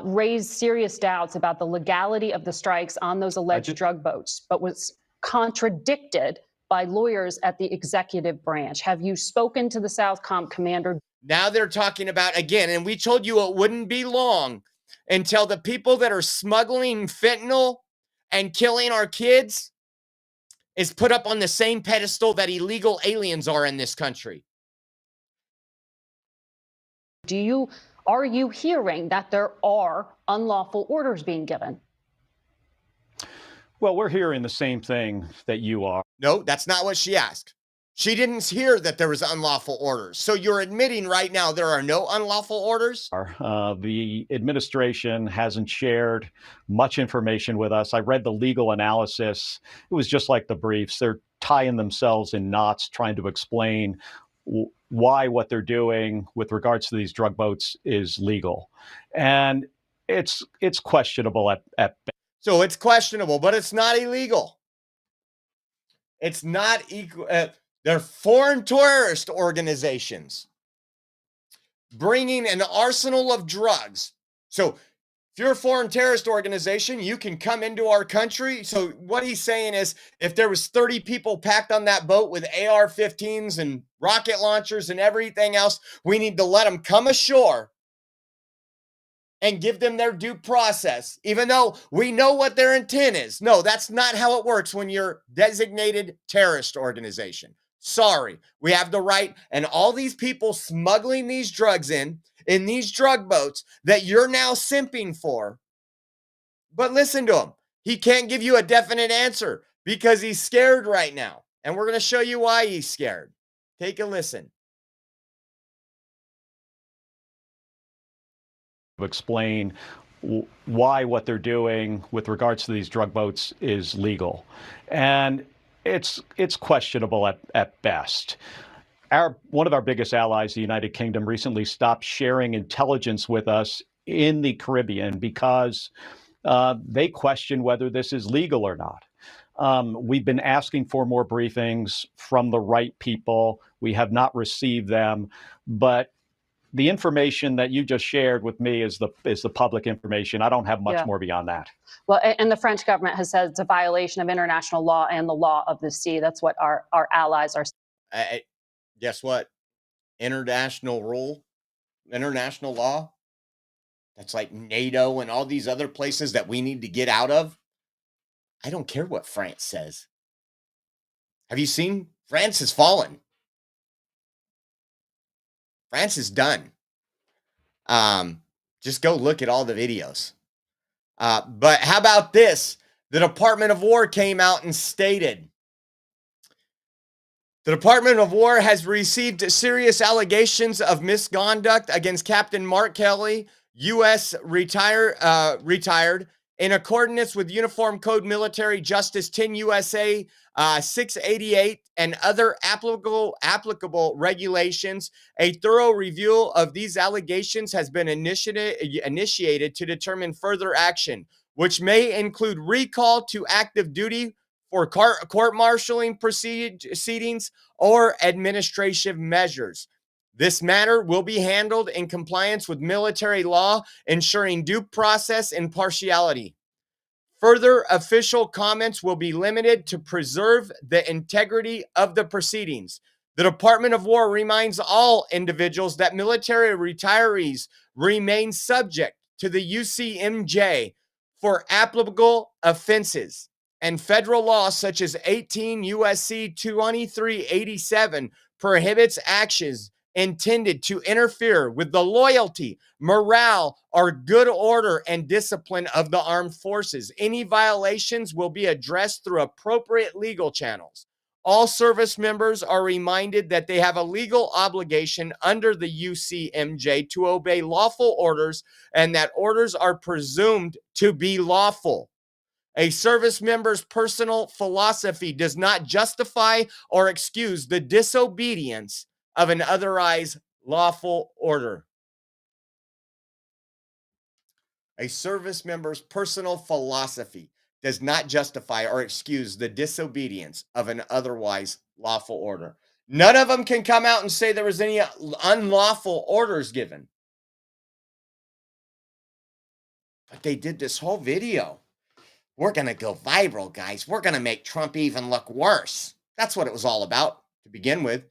raised serious doubts about the legality of the strikes on those alleged drug boats, but was contradicted by lawyers at the executive branch. Have you spoken to the Southcom commander? Now they're talking about, again, and we told you it wouldn't be long until the people that are smuggling fentanyl and killing our kids is put up on the same pedestal that illegal aliens are in this country. Are you hearing that there are unlawful orders being given? Well, we're hearing the same thing that you are. No, that's not what she asked. She didn't hear that there was unlawful orders. So you're admitting right now there are no unlawful orders? The administration hasn't shared much information with us. I read the legal analysis. It was just like the briefs. They're tying themselves in knots trying to explain why what they're doing with regards to these drug boats is legal. And it's questionable at best. So it's questionable, but it's not illegal. It's not equal. They're foreign terrorist organizations bringing an arsenal of drugs. So if you're a foreign terrorist organization, you can come into our country. So what he's saying is, if there was 30 people packed on that boat with AR-15s and rocket launchers and everything else, we need to let them come ashore and give them their due process, even though we know what their intent is. No, that's not how it works when you're designated terrorist organization. Sorry, we have the right, and all these people smuggling these drugs in these drug boats that you're now simping for. But listen to him. He can't give you a definite answer because he's scared right now. And we're going to show you why he's scared. Take a listen. Explain why what they're doing with regards to these drug boats is legal. And it's questionable at best. One of our biggest allies, the United Kingdom, recently stopped sharing intelligence with us in the Caribbean because they question whether this is legal or not. We've been asking for more briefings from the right people. We have not received them, but the information that you just shared with me is the public information. I don't have much more beyond that. Well, and the French government has said it's a violation of international law and the law of the sea. That's what our allies are saying. Guess what? International rule, international law. That's like NATO and all these other places that we need to get out of. I don't care what France says. Have you seen? France has fallen. France is done. Just go look at all the videos. But how about this? The Department of War came out and stated, the Department of War has received serious allegations of misconduct against Captain Mark Kelly, U.S. retired, in accordance with Uniform Code Military Justice 10 USA 688 and other applicable regulations. A thorough review of these allegations has been initiated to determine further action, which may include recall to active duty for court-martialing proceedings or administrative measures. This matter will be handled in compliance with military law, ensuring due process and impartiality. Further official comments will be limited to preserve the integrity of the proceedings. The Department of War reminds all individuals that military retirees remain subject to the UCMJ for applicable offenses, and federal law such as 18 U.S.C. 2387 prohibits actions intended to interfere with the loyalty, morale, or good order and discipline of the armed forces. Any violations will be addressed through appropriate legal channels. All service members are reminded that they have a legal obligation under the UCMJ to obey lawful orders and that orders are presumed to be lawful. A service member's personal philosophy does not justify or excuse the disobedience of an otherwise lawful order. A service member's personal philosophy does not justify or excuse the disobedience of an otherwise lawful order. None of them can come out and say there was any unlawful orders given. But they did this whole video. We're going to go viral, guys. We're going to make Trump even look worse. That's what it was all about to begin with.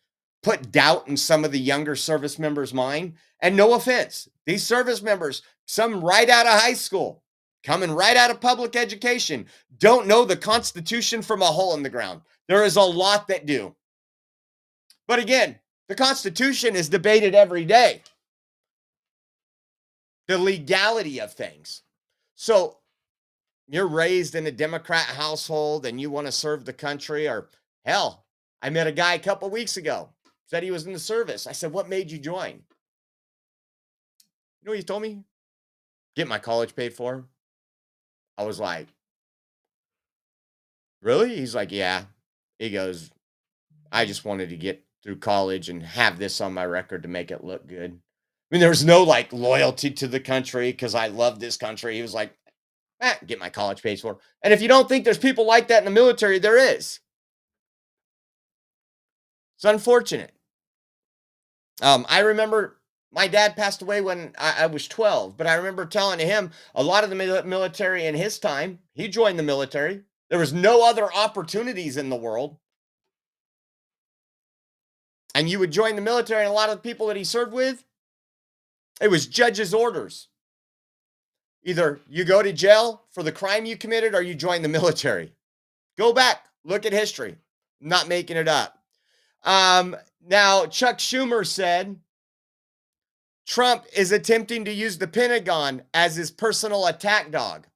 Put doubt in some of the younger service members' mind. And no offense, these service members, some right out of high school, coming right out of public education, don't know the Constitution from a hole in the ground. There is a lot that do. But again, the Constitution is debated every day. The legality of things. So you're raised in a Democrat household and you want to serve the country, or hell, I met a guy a couple weeks ago, said he was in the service. I said, what made you join? You know what he told me? Get my college paid for. I was like, really? He's like, yeah. He goes, I just wanted to get through college and have this on my record to make it look good. I mean, there was no like loyalty to the country because I love this country. He was like, get my college paid for. And if you don't think there's people like that in the military, there is. It's unfortunate. I remember my dad passed away when I was 12, but I remember telling him a lot of the military in his time, he joined the military. There was no other opportunities in the world. And you would join the military, and a lot of the people that he served with, it was judge's orders. Either you go to jail for the crime you committed or you join the military. Go back, look at history. I'm not making it up. Now, Chuck Schumer said Trump is attempting to use the Pentagon as his personal attack dog.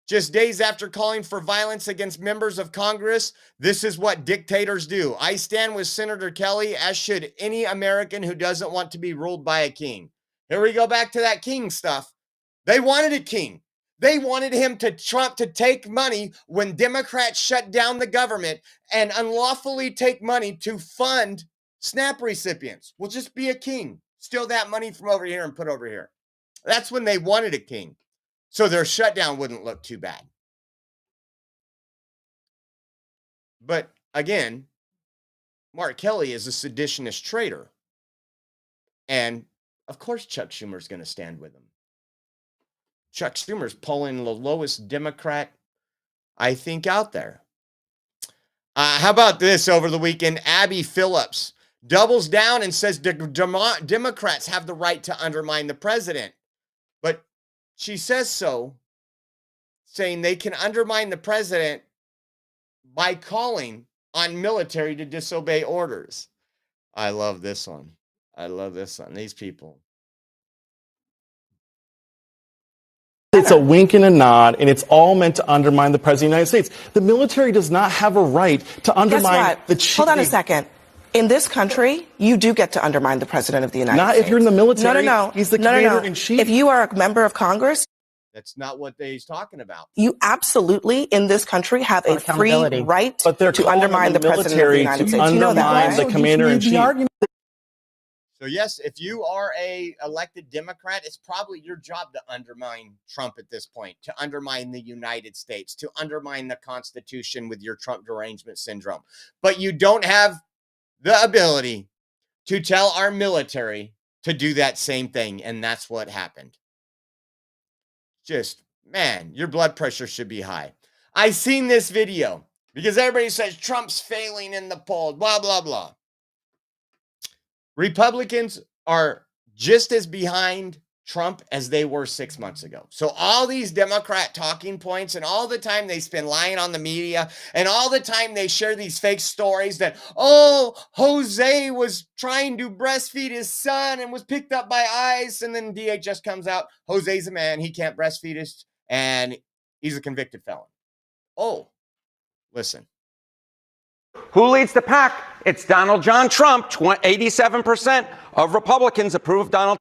Just days after calling for violence against members of Congress, this is what dictators do. I stand with Senator Kelly, as should any American who doesn't want to be ruled by a king. Here we go back to that king stuff. They wanted a king. They wanted Trump to take money when Democrats shut down the government and unlawfully take money to fund SNAP recipients. We'll just be a king. Steal that money from over here and put over here. That's when they wanted a king. So their shutdown wouldn't look too bad. But again, Mark Kelly is a seditionist traitor. And of course Chuck Schumer's going to stand with him. Chuck Schumer's polling the lowest Democrat, I think, out there. How about this over the weekend? Abby Phillips doubles down and says Democrats have the right to undermine the president. But she says so, saying they can undermine the president by calling on military to disobey orders. I love this one. I love this one. These people. It's a wink and a nod, and it's all meant to undermine the President of the United States. The military does not have a right to undermine the chief. Hold on a second. In this country, you do get to undermine the President of the United States. Not if you're in the military. No. He's the commander-in-chief. If you are a member of Congress. That's not what he's talking about. You absolutely, in this country, have a free right to undermine the President of the United States. You know that, right? The commander-in-chief. So yes, if you are a elected Democrat, it's probably your job to undermine Trump at this point, to undermine the United States, to undermine the Constitution with your Trump derangement syndrome. But you don't have the ability to tell our military to do that same thing. And that's what happened. Just, man, your blood pressure should be high. I seen this video because everybody says Trump's failing in the polls, blah, blah, blah. Republicans are just as behind Trump as they were 6 months ago. So all these Democrat talking points and all the time they spend lying on the media and all the time they share these fake stories that, oh, Jose was trying to breastfeed his son and was picked up by ICE. And then DHS comes out, Jose's a man, he can't breastfeed us, and he's a convicted felon. Oh, listen. Who leads the pack? It's Donald John Trump. 87% of Republicans approve of Donald.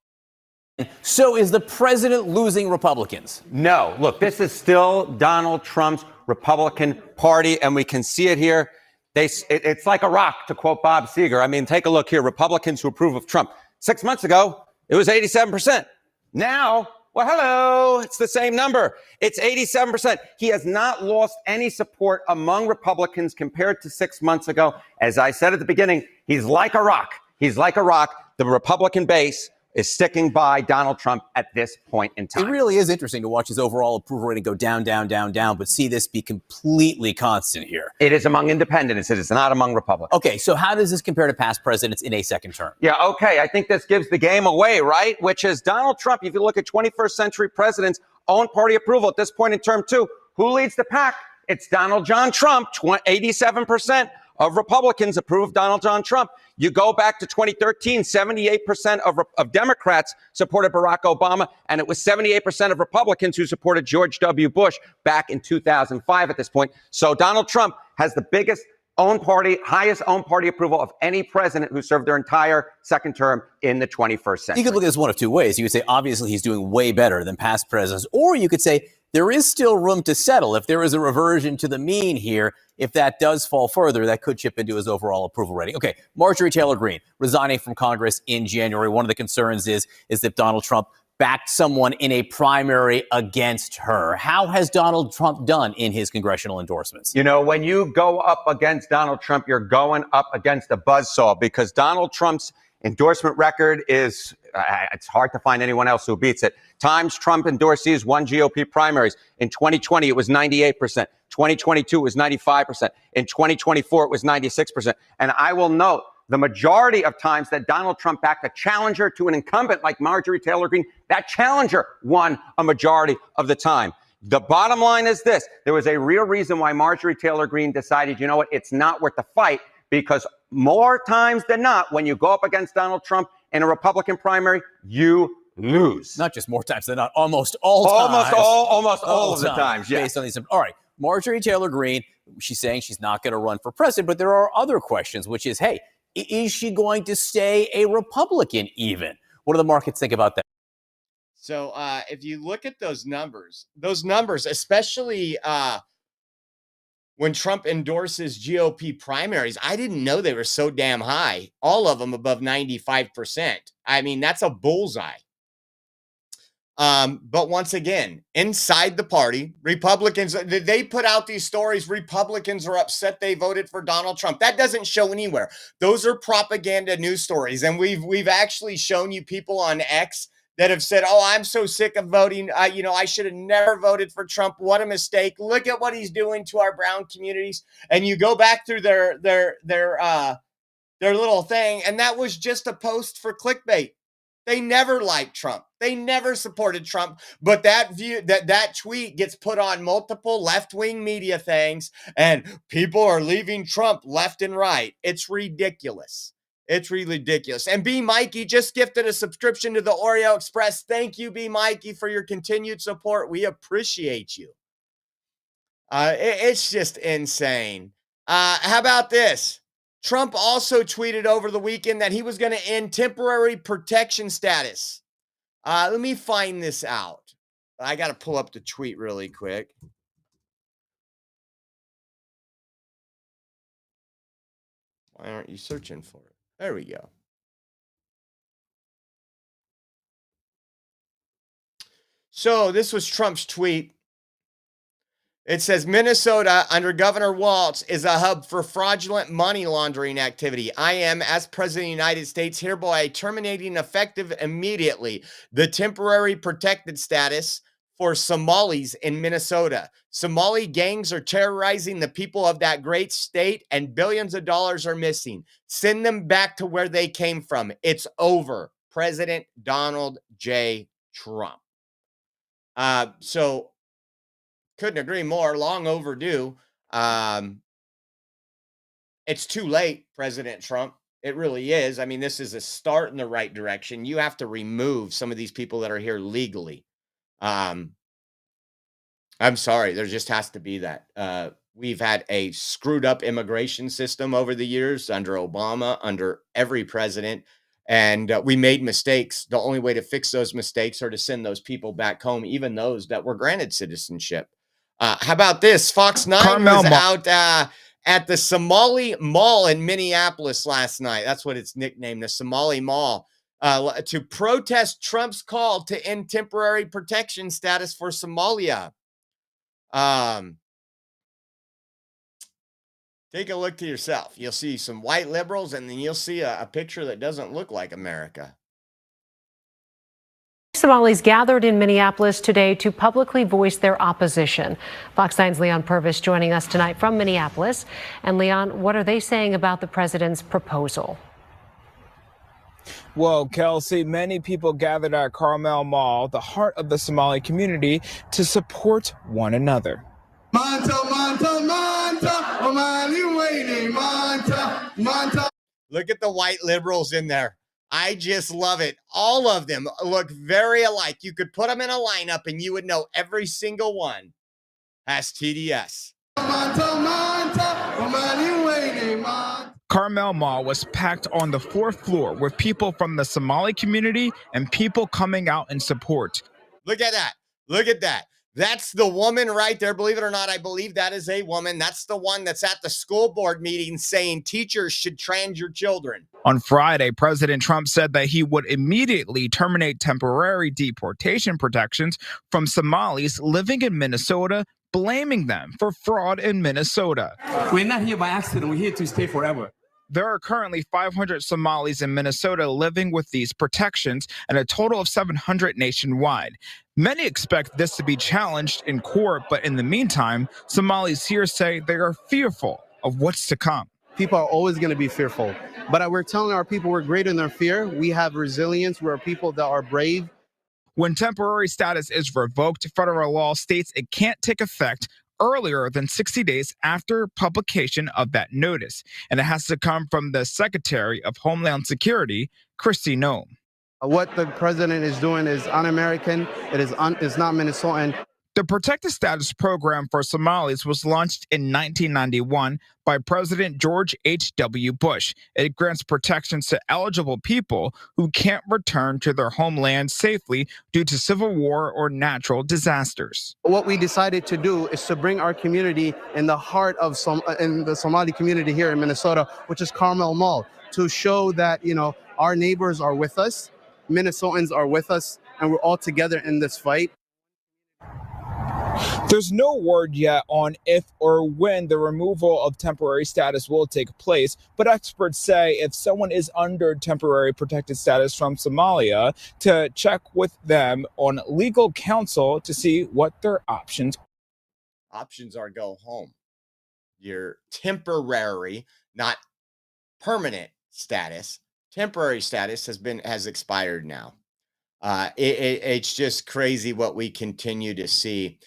So is the president losing Republicans? No. Look, this is still Donald Trump's Republican Party, and we can see it here. It's like a rock, to quote Bob Seger. I mean, take a look here. Republicans who approve of Trump. 6 months ago, it was 87%. Now, Well, hello. It's the same number. It's 87%. He has not lost any support among Republicans compared to 6 months ago. As I said at the beginning, he's like a rock. He's like a rock. The Republican base is sticking by Donald Trump at this point in time. It really is interesting to watch his overall approval rating go down, down, down, down, but see this be completely constant here. It is among independents. It is not among Republicans. Okay, so how does this compare to past presidents in a second term? Yeah, okay. I think this gives the game away, right? Which is Donald Trump. If you look at 21st century presidents' own party approval at this point in term two, who leads the pack? It's Donald John Trump. 87% of Republicans approve Donald John Trump. You go back to 2013, 78% of Democrats supported Barack Obama, and it was 78% of Republicans who supported George W. Bush back in 2005 at this point. So Donald Trump has the biggest highest own party approval of any president who served their entire second term in the 21st century. You could look at this one of two ways. You could say, obviously, he's doing way better than past presidents, or you could say, there is still room to settle. If there is a reversion to the mean here, if that does fall further, that could chip into his overall approval rating. Okay, Marjorie Taylor Greene resigning from Congress in January. One of the concerns is that Donald Trump backed someone in a primary against her. How has Donald Trump done in his congressional endorsements? You know, when you go up against Donald Trump, you're going up against a buzzsaw because Donald Trump's endorsement record is, it's hard to find anyone else who beats it. Times Trump endorsees won GOP primaries. In 2020, it was 98%. 2022, it was 95%. In 2024, it was 96%. And I will note the majority of times that Donald Trump backed a challenger to an incumbent like Marjorie Taylor Greene, that challenger won a majority of the time. The bottom line is this. There was a real reason why Marjorie Taylor Greene decided, you know what, it's not worth the fight, because more times than not, when you go up against Donald Trump in a Republican primary, you lose. Not just more times than not, almost all times. Almost all of the times, yes. Based on these. All right, Marjorie Taylor Greene, she's saying she's not going to run for president, but there are other questions, which is, hey, is she going to stay a Republican even? What do the markets think about that? So if you look at those numbers, especially when Trump endorses GOP primaries, I didn't know they were so damn high. All of them above 95%. I mean, that's a bullseye. But once again, inside the party, Republicans, they put out these stories. Republicans are upset they voted for Donald Trump. That doesn't show anywhere. Those are propaganda news stories. And we've actually shown you people on X that have said, oh, I'm so sick of voting. I should have never voted for Trump. What a mistake. Look at what he's doing to our brown communities. And you go back through their little thing, and that was just a post for clickbait. They never liked Trump. They never supported Trump. But that tweet gets put on multiple left-wing media things, and people are leaving Trump left and right. It's ridiculous. It's really ridiculous. And B. Mikey just gifted a subscription to the Oreo Express. Thank you, B. Mikey, for your continued support. We appreciate you. It's just insane. How about this? Trump also tweeted over the weekend that he was going to end temporary protection status. Let me find this out. I got to pull up the tweet really quick. Why aren't you searching for it? There we go. So this was Trump's tweet. It says, Minnesota, under Governor Walz, is a hub for fraudulent money laundering activity. I am, as President of the United States, hereby terminating effective immediately the temporary protected status for Somalis in Minnesota. Somali gangs are terrorizing the people of that great state, and billions of dollars are missing. Send them back to where they came from. It's over. President Donald J. Trump. So couldn't agree more. Long overdue. It's too late, President Trump. It really is. I mean, this is a start in the right direction. You have to remove some of these people that are here legally. I'm sorry. There just has to be that. We've had a screwed up immigration system over the years under Obama, under every president. And we made mistakes. The only way to fix those mistakes are to send those people back home, even those that were granted citizenship. How about this? Fox 9 was out at the Somali Mall in Minneapolis last night. That's what it's nicknamed, the Somali Mall. to protest Trump's call to end temporary protection status for Somalia. Take a look to yourself. You'll see some white liberals, and then you'll see a picture that doesn't look like America. Somalis gathered in Minneapolis today to publicly voice their opposition. Fox 9's Leon Purvis joining us tonight from Minneapolis. And Leon, what are they saying about the president's proposal? Well, Kelsey, many people gathered at Carmel Mall, the heart of the Somali community, to support one another. Look at the white liberals in there. I just love it. All of them look very alike. You could put them in a lineup and you would know every single one has TDS. Carmel Mall was packed on the fourth floor with people from the Somali community and people coming out in support. Look at that. Look at that. That's the woman right there. Believe it or not, I believe that is a woman. That's the one that's at the school board meeting saying teachers should trans your children. On Friday, President Trump said that he would immediately terminate temporary deportation protections from Somalis living in Minnesota, blaming them for fraud in Minnesota. We're not here by accident. We're here to stay forever. There are currently 500 Somalis in Minnesota living with these protections and a total of 700 nationwide. Many expect this to be challenged in court, but in the meantime, Somalis here say they are fearful of what's to come. People are always going to be fearful, but we're telling our people we're greater than fear. We have resilience. We're people that are brave. When temporary status is revoked, federal law states it can't take effect earlier than 60 days after publication of that notice, and it has to come from the Secretary of Homeland Security, Kristi Noem. What the president is doing is un-American. It's not Minnesotan. The Protected Status Program for Somalis was launched in 1991 by President George H.W. Bush. It grants protections to eligible people who can't return to their homeland safely due to civil war or natural disasters. What we decided to do is to bring our community in the heart of in the Somali community here in Minnesota, which is Carmel Mall, to show that, our neighbors are with us, Minnesotans are with us, and we're all together in this fight. There's no word yet on if or when the removal of temporary status will take place, but experts say if someone is under temporary protected status from Somalia, to check with them on legal counsel to see what their options are. Options are go home. Your temporary, not permanent status, temporary status has expired now. It's just crazy what we continue to see.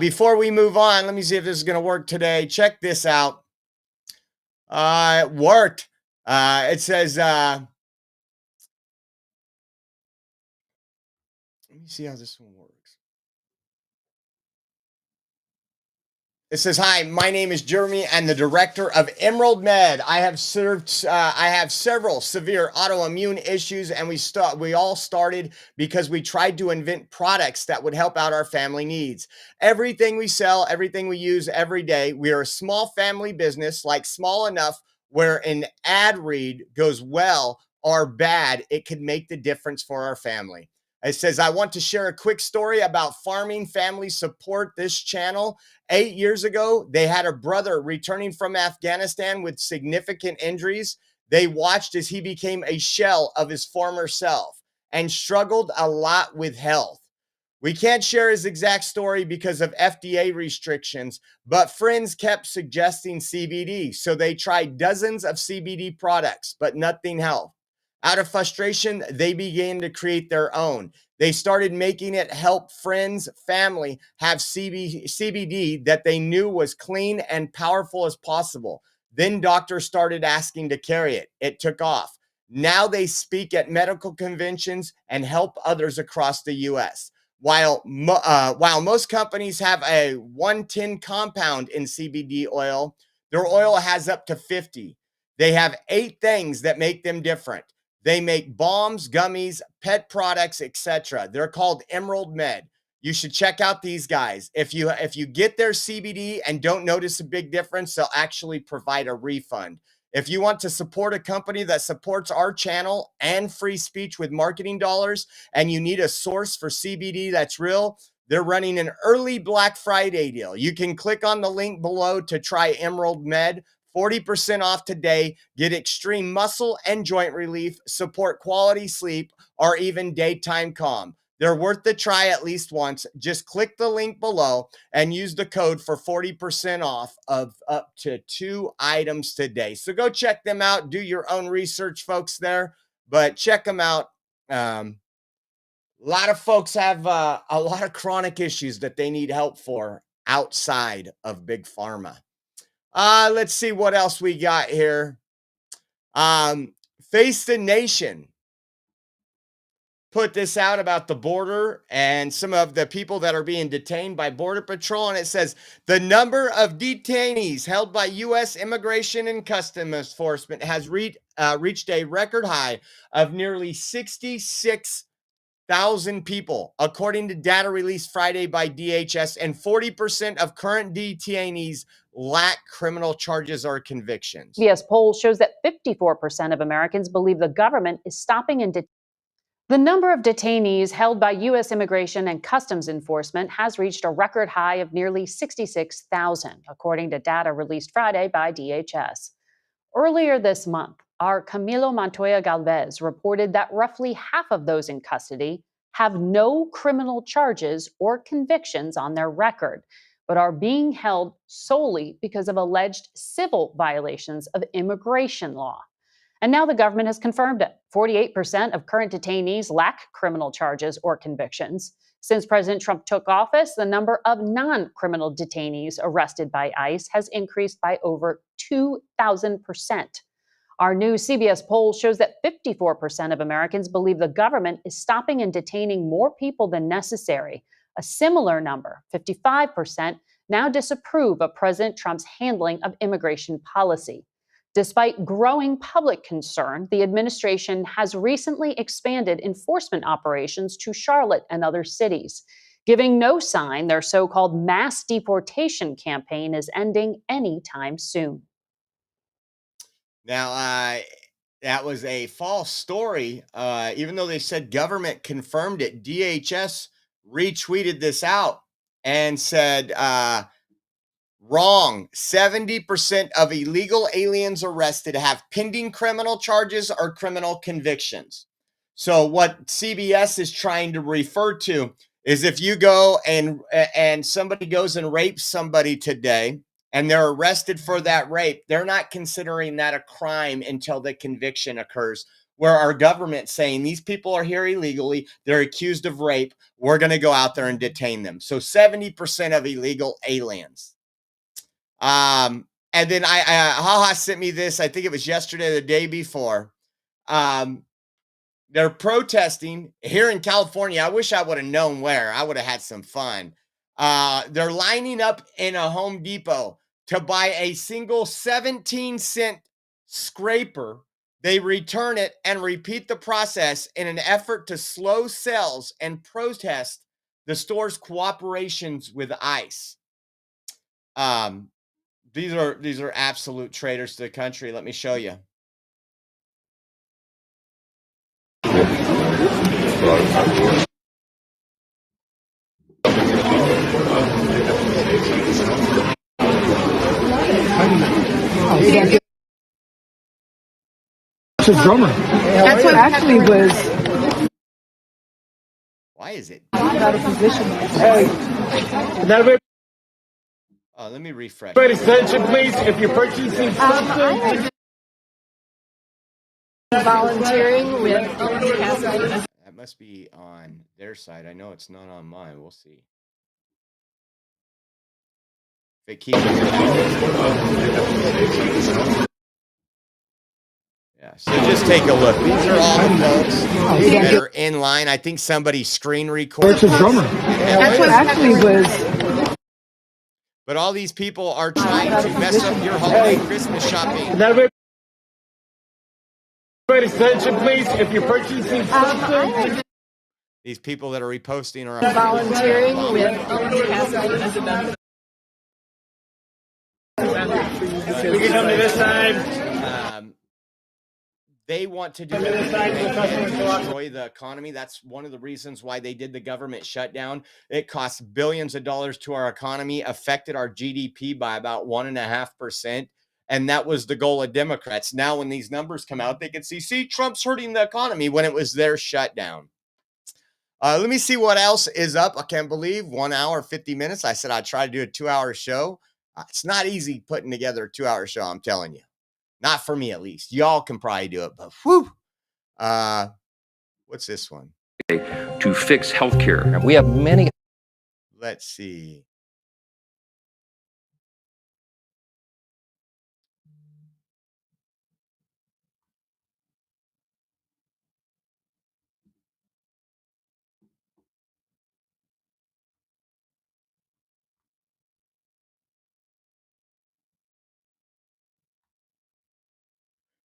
Before we move on, let me see if this is going to work today. Check this out. It worked. It says, let me see how this one works. It says, hi, my name is Jeremy. I'm the director of Emerald Med. I have several severe autoimmune issues, and we all started because we tried to invent products that would help out our family needs. Everything we sell, everything we use every day, we are a small family business, like small enough where an ad read goes well or bad, it could make the difference for our family. It says, I want to share a quick story about farming family support this channel. 8 years ago, they had a brother returning from Afghanistan with significant injuries. They watched as he became a shell of his former self and struggled a lot with health. We can't share his exact story because of FDA restrictions, but friends kept suggesting CBD. So they tried dozens of CBD products, but nothing helped. Out of frustration, they began to create their own. They started making it help friends, family have CBD that they knew was clean and powerful as possible. Then doctors started asking to carry it. It took off. Now they speak at medical conventions and help others across the U.S. While most companies have a 110 compound in CBD oil, their oil has up to 50. They have 8 things that make them different. They make balms, gummies, pet products, etc. They're called Emerald Med. You should check out these guys. If you get their CBD and don't notice a big difference, they'll actually provide a refund. If you want to support a company that supports our channel and free speech with marketing dollars, and you need a source for CBD that's real, they're running an early Black Friday deal. You can click on the link below to try Emerald Med. 40% off today. Get extreme muscle and joint relief, support quality sleep, or even daytime calm. They're worth the try at least once. Just click the link below and use the code for 40% off of up to 2 items today. So go check them out. Do your own research, folks, there. But check them out. A lot of folks have a lot of chronic issues that they need help for outside of Big Pharma. Let's see what else we got here. Face the Nation put this out about the border and some of the people that are being detained by Border Patrol. And it says the number of detainees held by U.S. Immigration and Customs Enforcement has reached a record high of nearly 66,000 people, according to data released Friday by DHS, and 40% of current detainees lack criminal charges or convictions. CBS poll shows that 54% of Americans believe the government is stopping and the number of detainees held by U.S. Immigration and Customs Enforcement has reached a record high of nearly 66,000, according to data released Friday by DHS. Earlier this month, our Camilo Montoya Galvez reported that roughly half of those in custody have no criminal charges or convictions on their record, but are being held solely because of alleged civil violations of immigration law. And now the government has confirmed it. 48% of current detainees lack criminal charges or convictions. Since President Trump took office, the number of non-criminal detainees arrested by ICE has increased by over 2,000%. Our new CBS poll shows that 54% of Americans believe the government is stopping and detaining more people than necessary. A similar number, 55%, now disapprove of President Trump's handling of immigration policy. Despite growing public concern, the administration has recently expanded enforcement operations to Charlotte and other cities, giving no sign their so-called mass deportation campaign is ending anytime soon. Now, that was a false story. Even though they said government confirmed it, DHS retweeted this out and said, wrong. 70% of illegal aliens arrested have pending criminal charges or criminal convictions. So what CBS is trying to refer to is if you go and somebody goes and rapes somebody today and they're arrested for that rape, they're not considering that a crime until the conviction occurs. Where our government's saying these people are here illegally, they're accused of rape, we're going to go out there and detain them. So 70% of illegal aliens. And then Haha sent me this, I think it was yesterday or the day before. They're protesting here in California. I wish I would have known where. I would have had some fun. They're lining up in a Home Depot to buy a single 17-cent scraper. They return it and repeat the process in an effort to slow sales and protest the store's cooperations with ICE. These are absolute traitors to the country. Let me show you. It's a drummer. That's what actually was. Why is it? Out of position. Hey. Let me refresh. Attention, please. If you're purchasing something. Volunteering with. That must be on their side. I know it's not on mine. We'll see. If it keeps. Yeah, so just take a look. These are all the folks that are in line. I think somebody screen recorded. It's a drummer. That's what actually was. But all these people are trying to mess up your holiday Christmas shopping. Attention, please. If you're purchasing something. These people that are reposting are volunteering with. You can come to this side. They want to do everything they can to destroy the economy. That's one of the reasons why they did the government shutdown. It cost billions of dollars to our economy, affected our GDP by about 1.5%. And that was the goal of Democrats. Now, when these numbers come out, they can see, Trump's hurting the economy when it was their shutdown. Let me see what else is up. I can't believe 1 hour, 50 minutes. I said I'd try to do a 2-hour show. It's not easy putting together a 2-hour show, I'm telling you. Not for me, at least. Y'all can probably do it, but whew. What's this one? To fix healthcare. We have many. Let's see.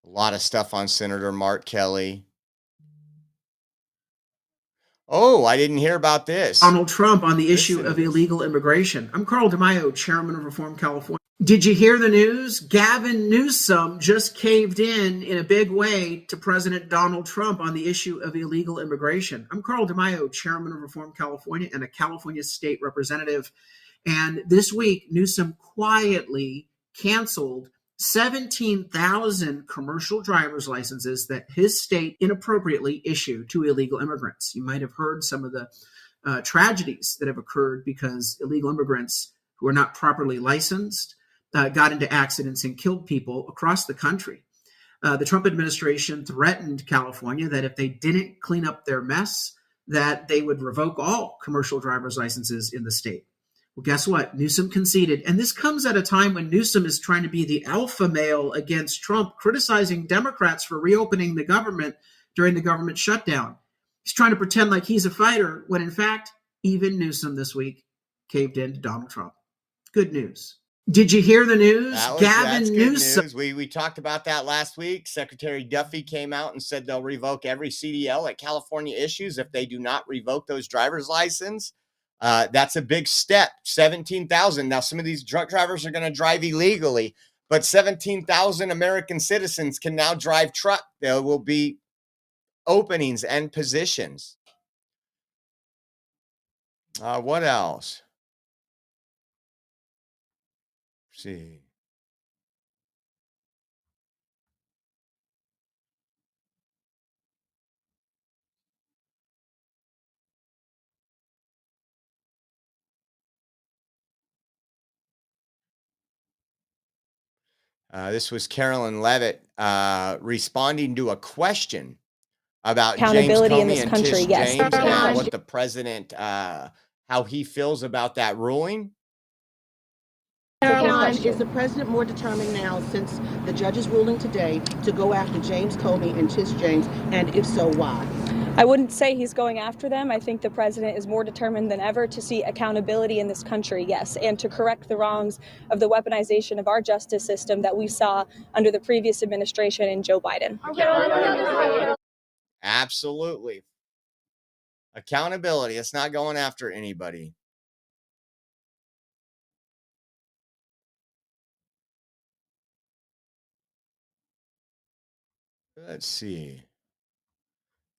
A lot of stuff on Senator Mark Kelly. Oh, I didn't hear about this. Donald Trump on the issue of illegal immigration. I'm Carl DeMaio, chairman of Reform California. Did you hear the news? Gavin Newsom just caved in a big way to President Donald Trump on the issue of illegal immigration. I'm Carl DeMaio, chairman of Reform California and a California state representative. And this week, Newsom quietly canceled 17,000 commercial driver's licenses that his state inappropriately issued to illegal immigrants. You might have heard some of the tragedies that have occurred because illegal immigrants who are not properly licensed got into accidents and killed people across the country. The Trump administration threatened California that if they didn't clean up their mess, that they would revoke all commercial driver's licenses in the state. Well, guess what? Newsom conceded. And this comes at a time when Newsom is trying to be the alpha male against Trump, criticizing Democrats for reopening the government during the government shutdown. He's trying to pretend like he's a fighter when, in fact, even Newsom this week caved in to Donald Trump. Good news. Did you hear the news? Gavin Newsom. We talked about that last week. Secretary Duffy came out and said they'll revoke every CDL that California issues if they do not revoke those driver's license. That's a big step. 17,000. Now, some of these truck drivers are going to drive illegally, but 17,000 American citizens can now drive truck. There will be openings and positions. What else? Let's see. This was Carolyn Levitt responding to a question about James Comey and Tish James and what the president, how he feels about that ruling. Caroline, is the president more determined now, since the judge's ruling today, to go after James Comey and Tish James, and if so, why? I wouldn't say he's going after them. I think the president is more determined than ever to see accountability in this country, yes, and to correct the wrongs of the weaponization of our justice system that we saw under the previous administration and Joe Biden. Absolutely. Accountability. It's not going after anybody. Let's see.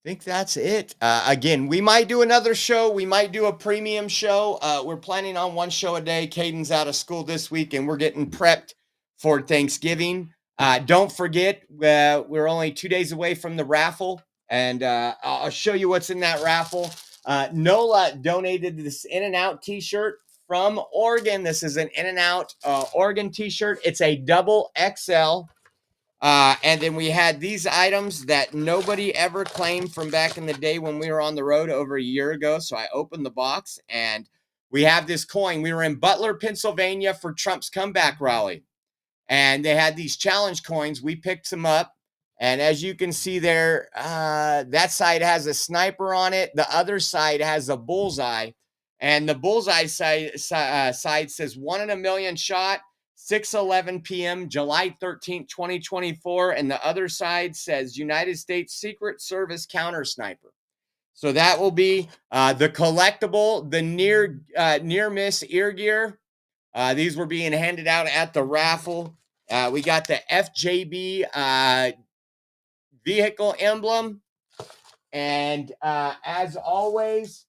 I think that's it. Again, we might do another show. We might do a premium show. We're planning on one show a day. Caden's out of school this week, and we're getting prepped for Thanksgiving. Don't forget, we're only 2 days away from the raffle, and I'll show you what's in that raffle. Nola donated this In-N-Out t-shirt from Oregon. This is an In-N-Out Oregon t-shirt. It's a double XL. And then we had these items that nobody ever claimed from back in the day when we were on the road over a year ago. So I opened the box and we have this coin. We were in Butler, Pennsylvania for Trump's comeback rally. And they had these challenge coins. We picked them up. And as you can see there, that side has a sniper on it. The other side has a bullseye. And the bullseye side says 1 in a million shot. 6:11 p.m., July 13th, 2024. And the other side says United States Secret Service counter sniper. So that will be the collectible, the near miss ear gear. These were being handed out at the raffle. We got the FJB vehicle emblem. And as always,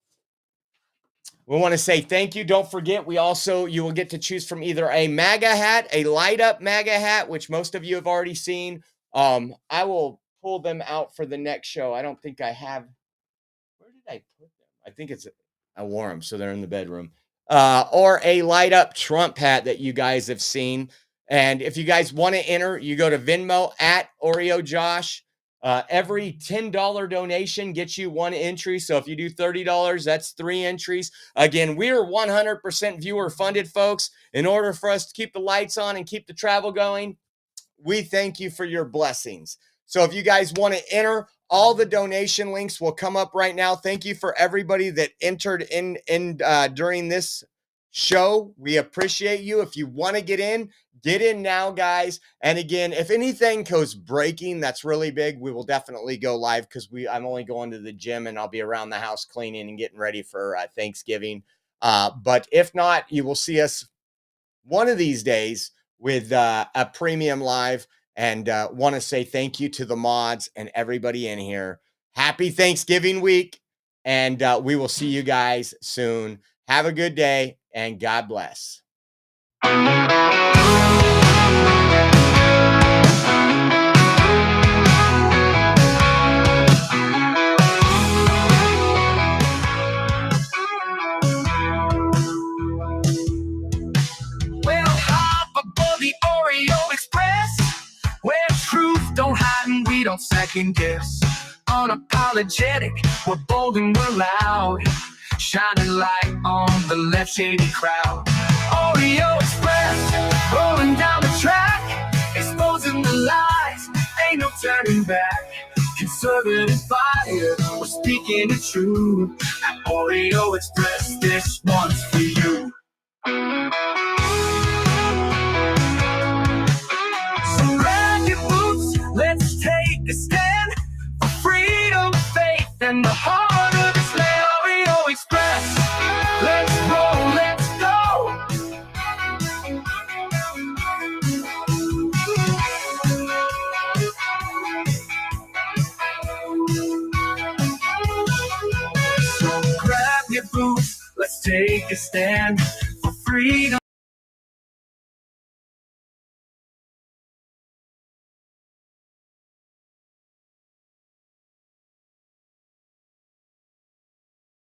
we want to say thank you. Don't forget, you will get to choose from either a MAGA hat, a light up MAGA hat, which most of you have already seen. I will pull them out for the next show. I don't think I have. Where did I put them? I think I wore them, so they're in the bedroom. Or a light up Trump hat that you guys have seen. And if you guys want to enter, you go to Venmo at OreoJosh. Every $10 donation gets you 1 entry. So if you do $30, that's 3 entries. Again, we're 100% viewer funded, folks. In order for us to keep the lights on and keep the travel going, we thank you for your blessings. So if you guys want to enter, all the donation links will come up right now. Thank you for everybody that entered in during this show. We appreciate you. If you want to get in now, guys. And again, if anything goes breaking, that's really big, we will definitely go live, because I'm only going to the gym and I'll be around the house cleaning and getting ready for Thanksgiving. But if not, you will see us one of these days with a premium live. And want to say thank you to the mods and everybody in here. Happy Thanksgiving week. And we will see you guys soon. Have a good day and God bless. The Oreo Express, where truth don't hide and we don't second guess. Unapologetic, we're bold and we're loud, shining light on the left shady crowd. Oreo Express, rolling down the track, exposing the lies, ain't no turning back. Conservative fire, we're speaking the truth. At Oreo Express, this one's for you. Let's take a stand for freedom, faith, and the heart of this land. Oreo Express, let's roll, let's go. So grab your boots, let's take a stand for freedom.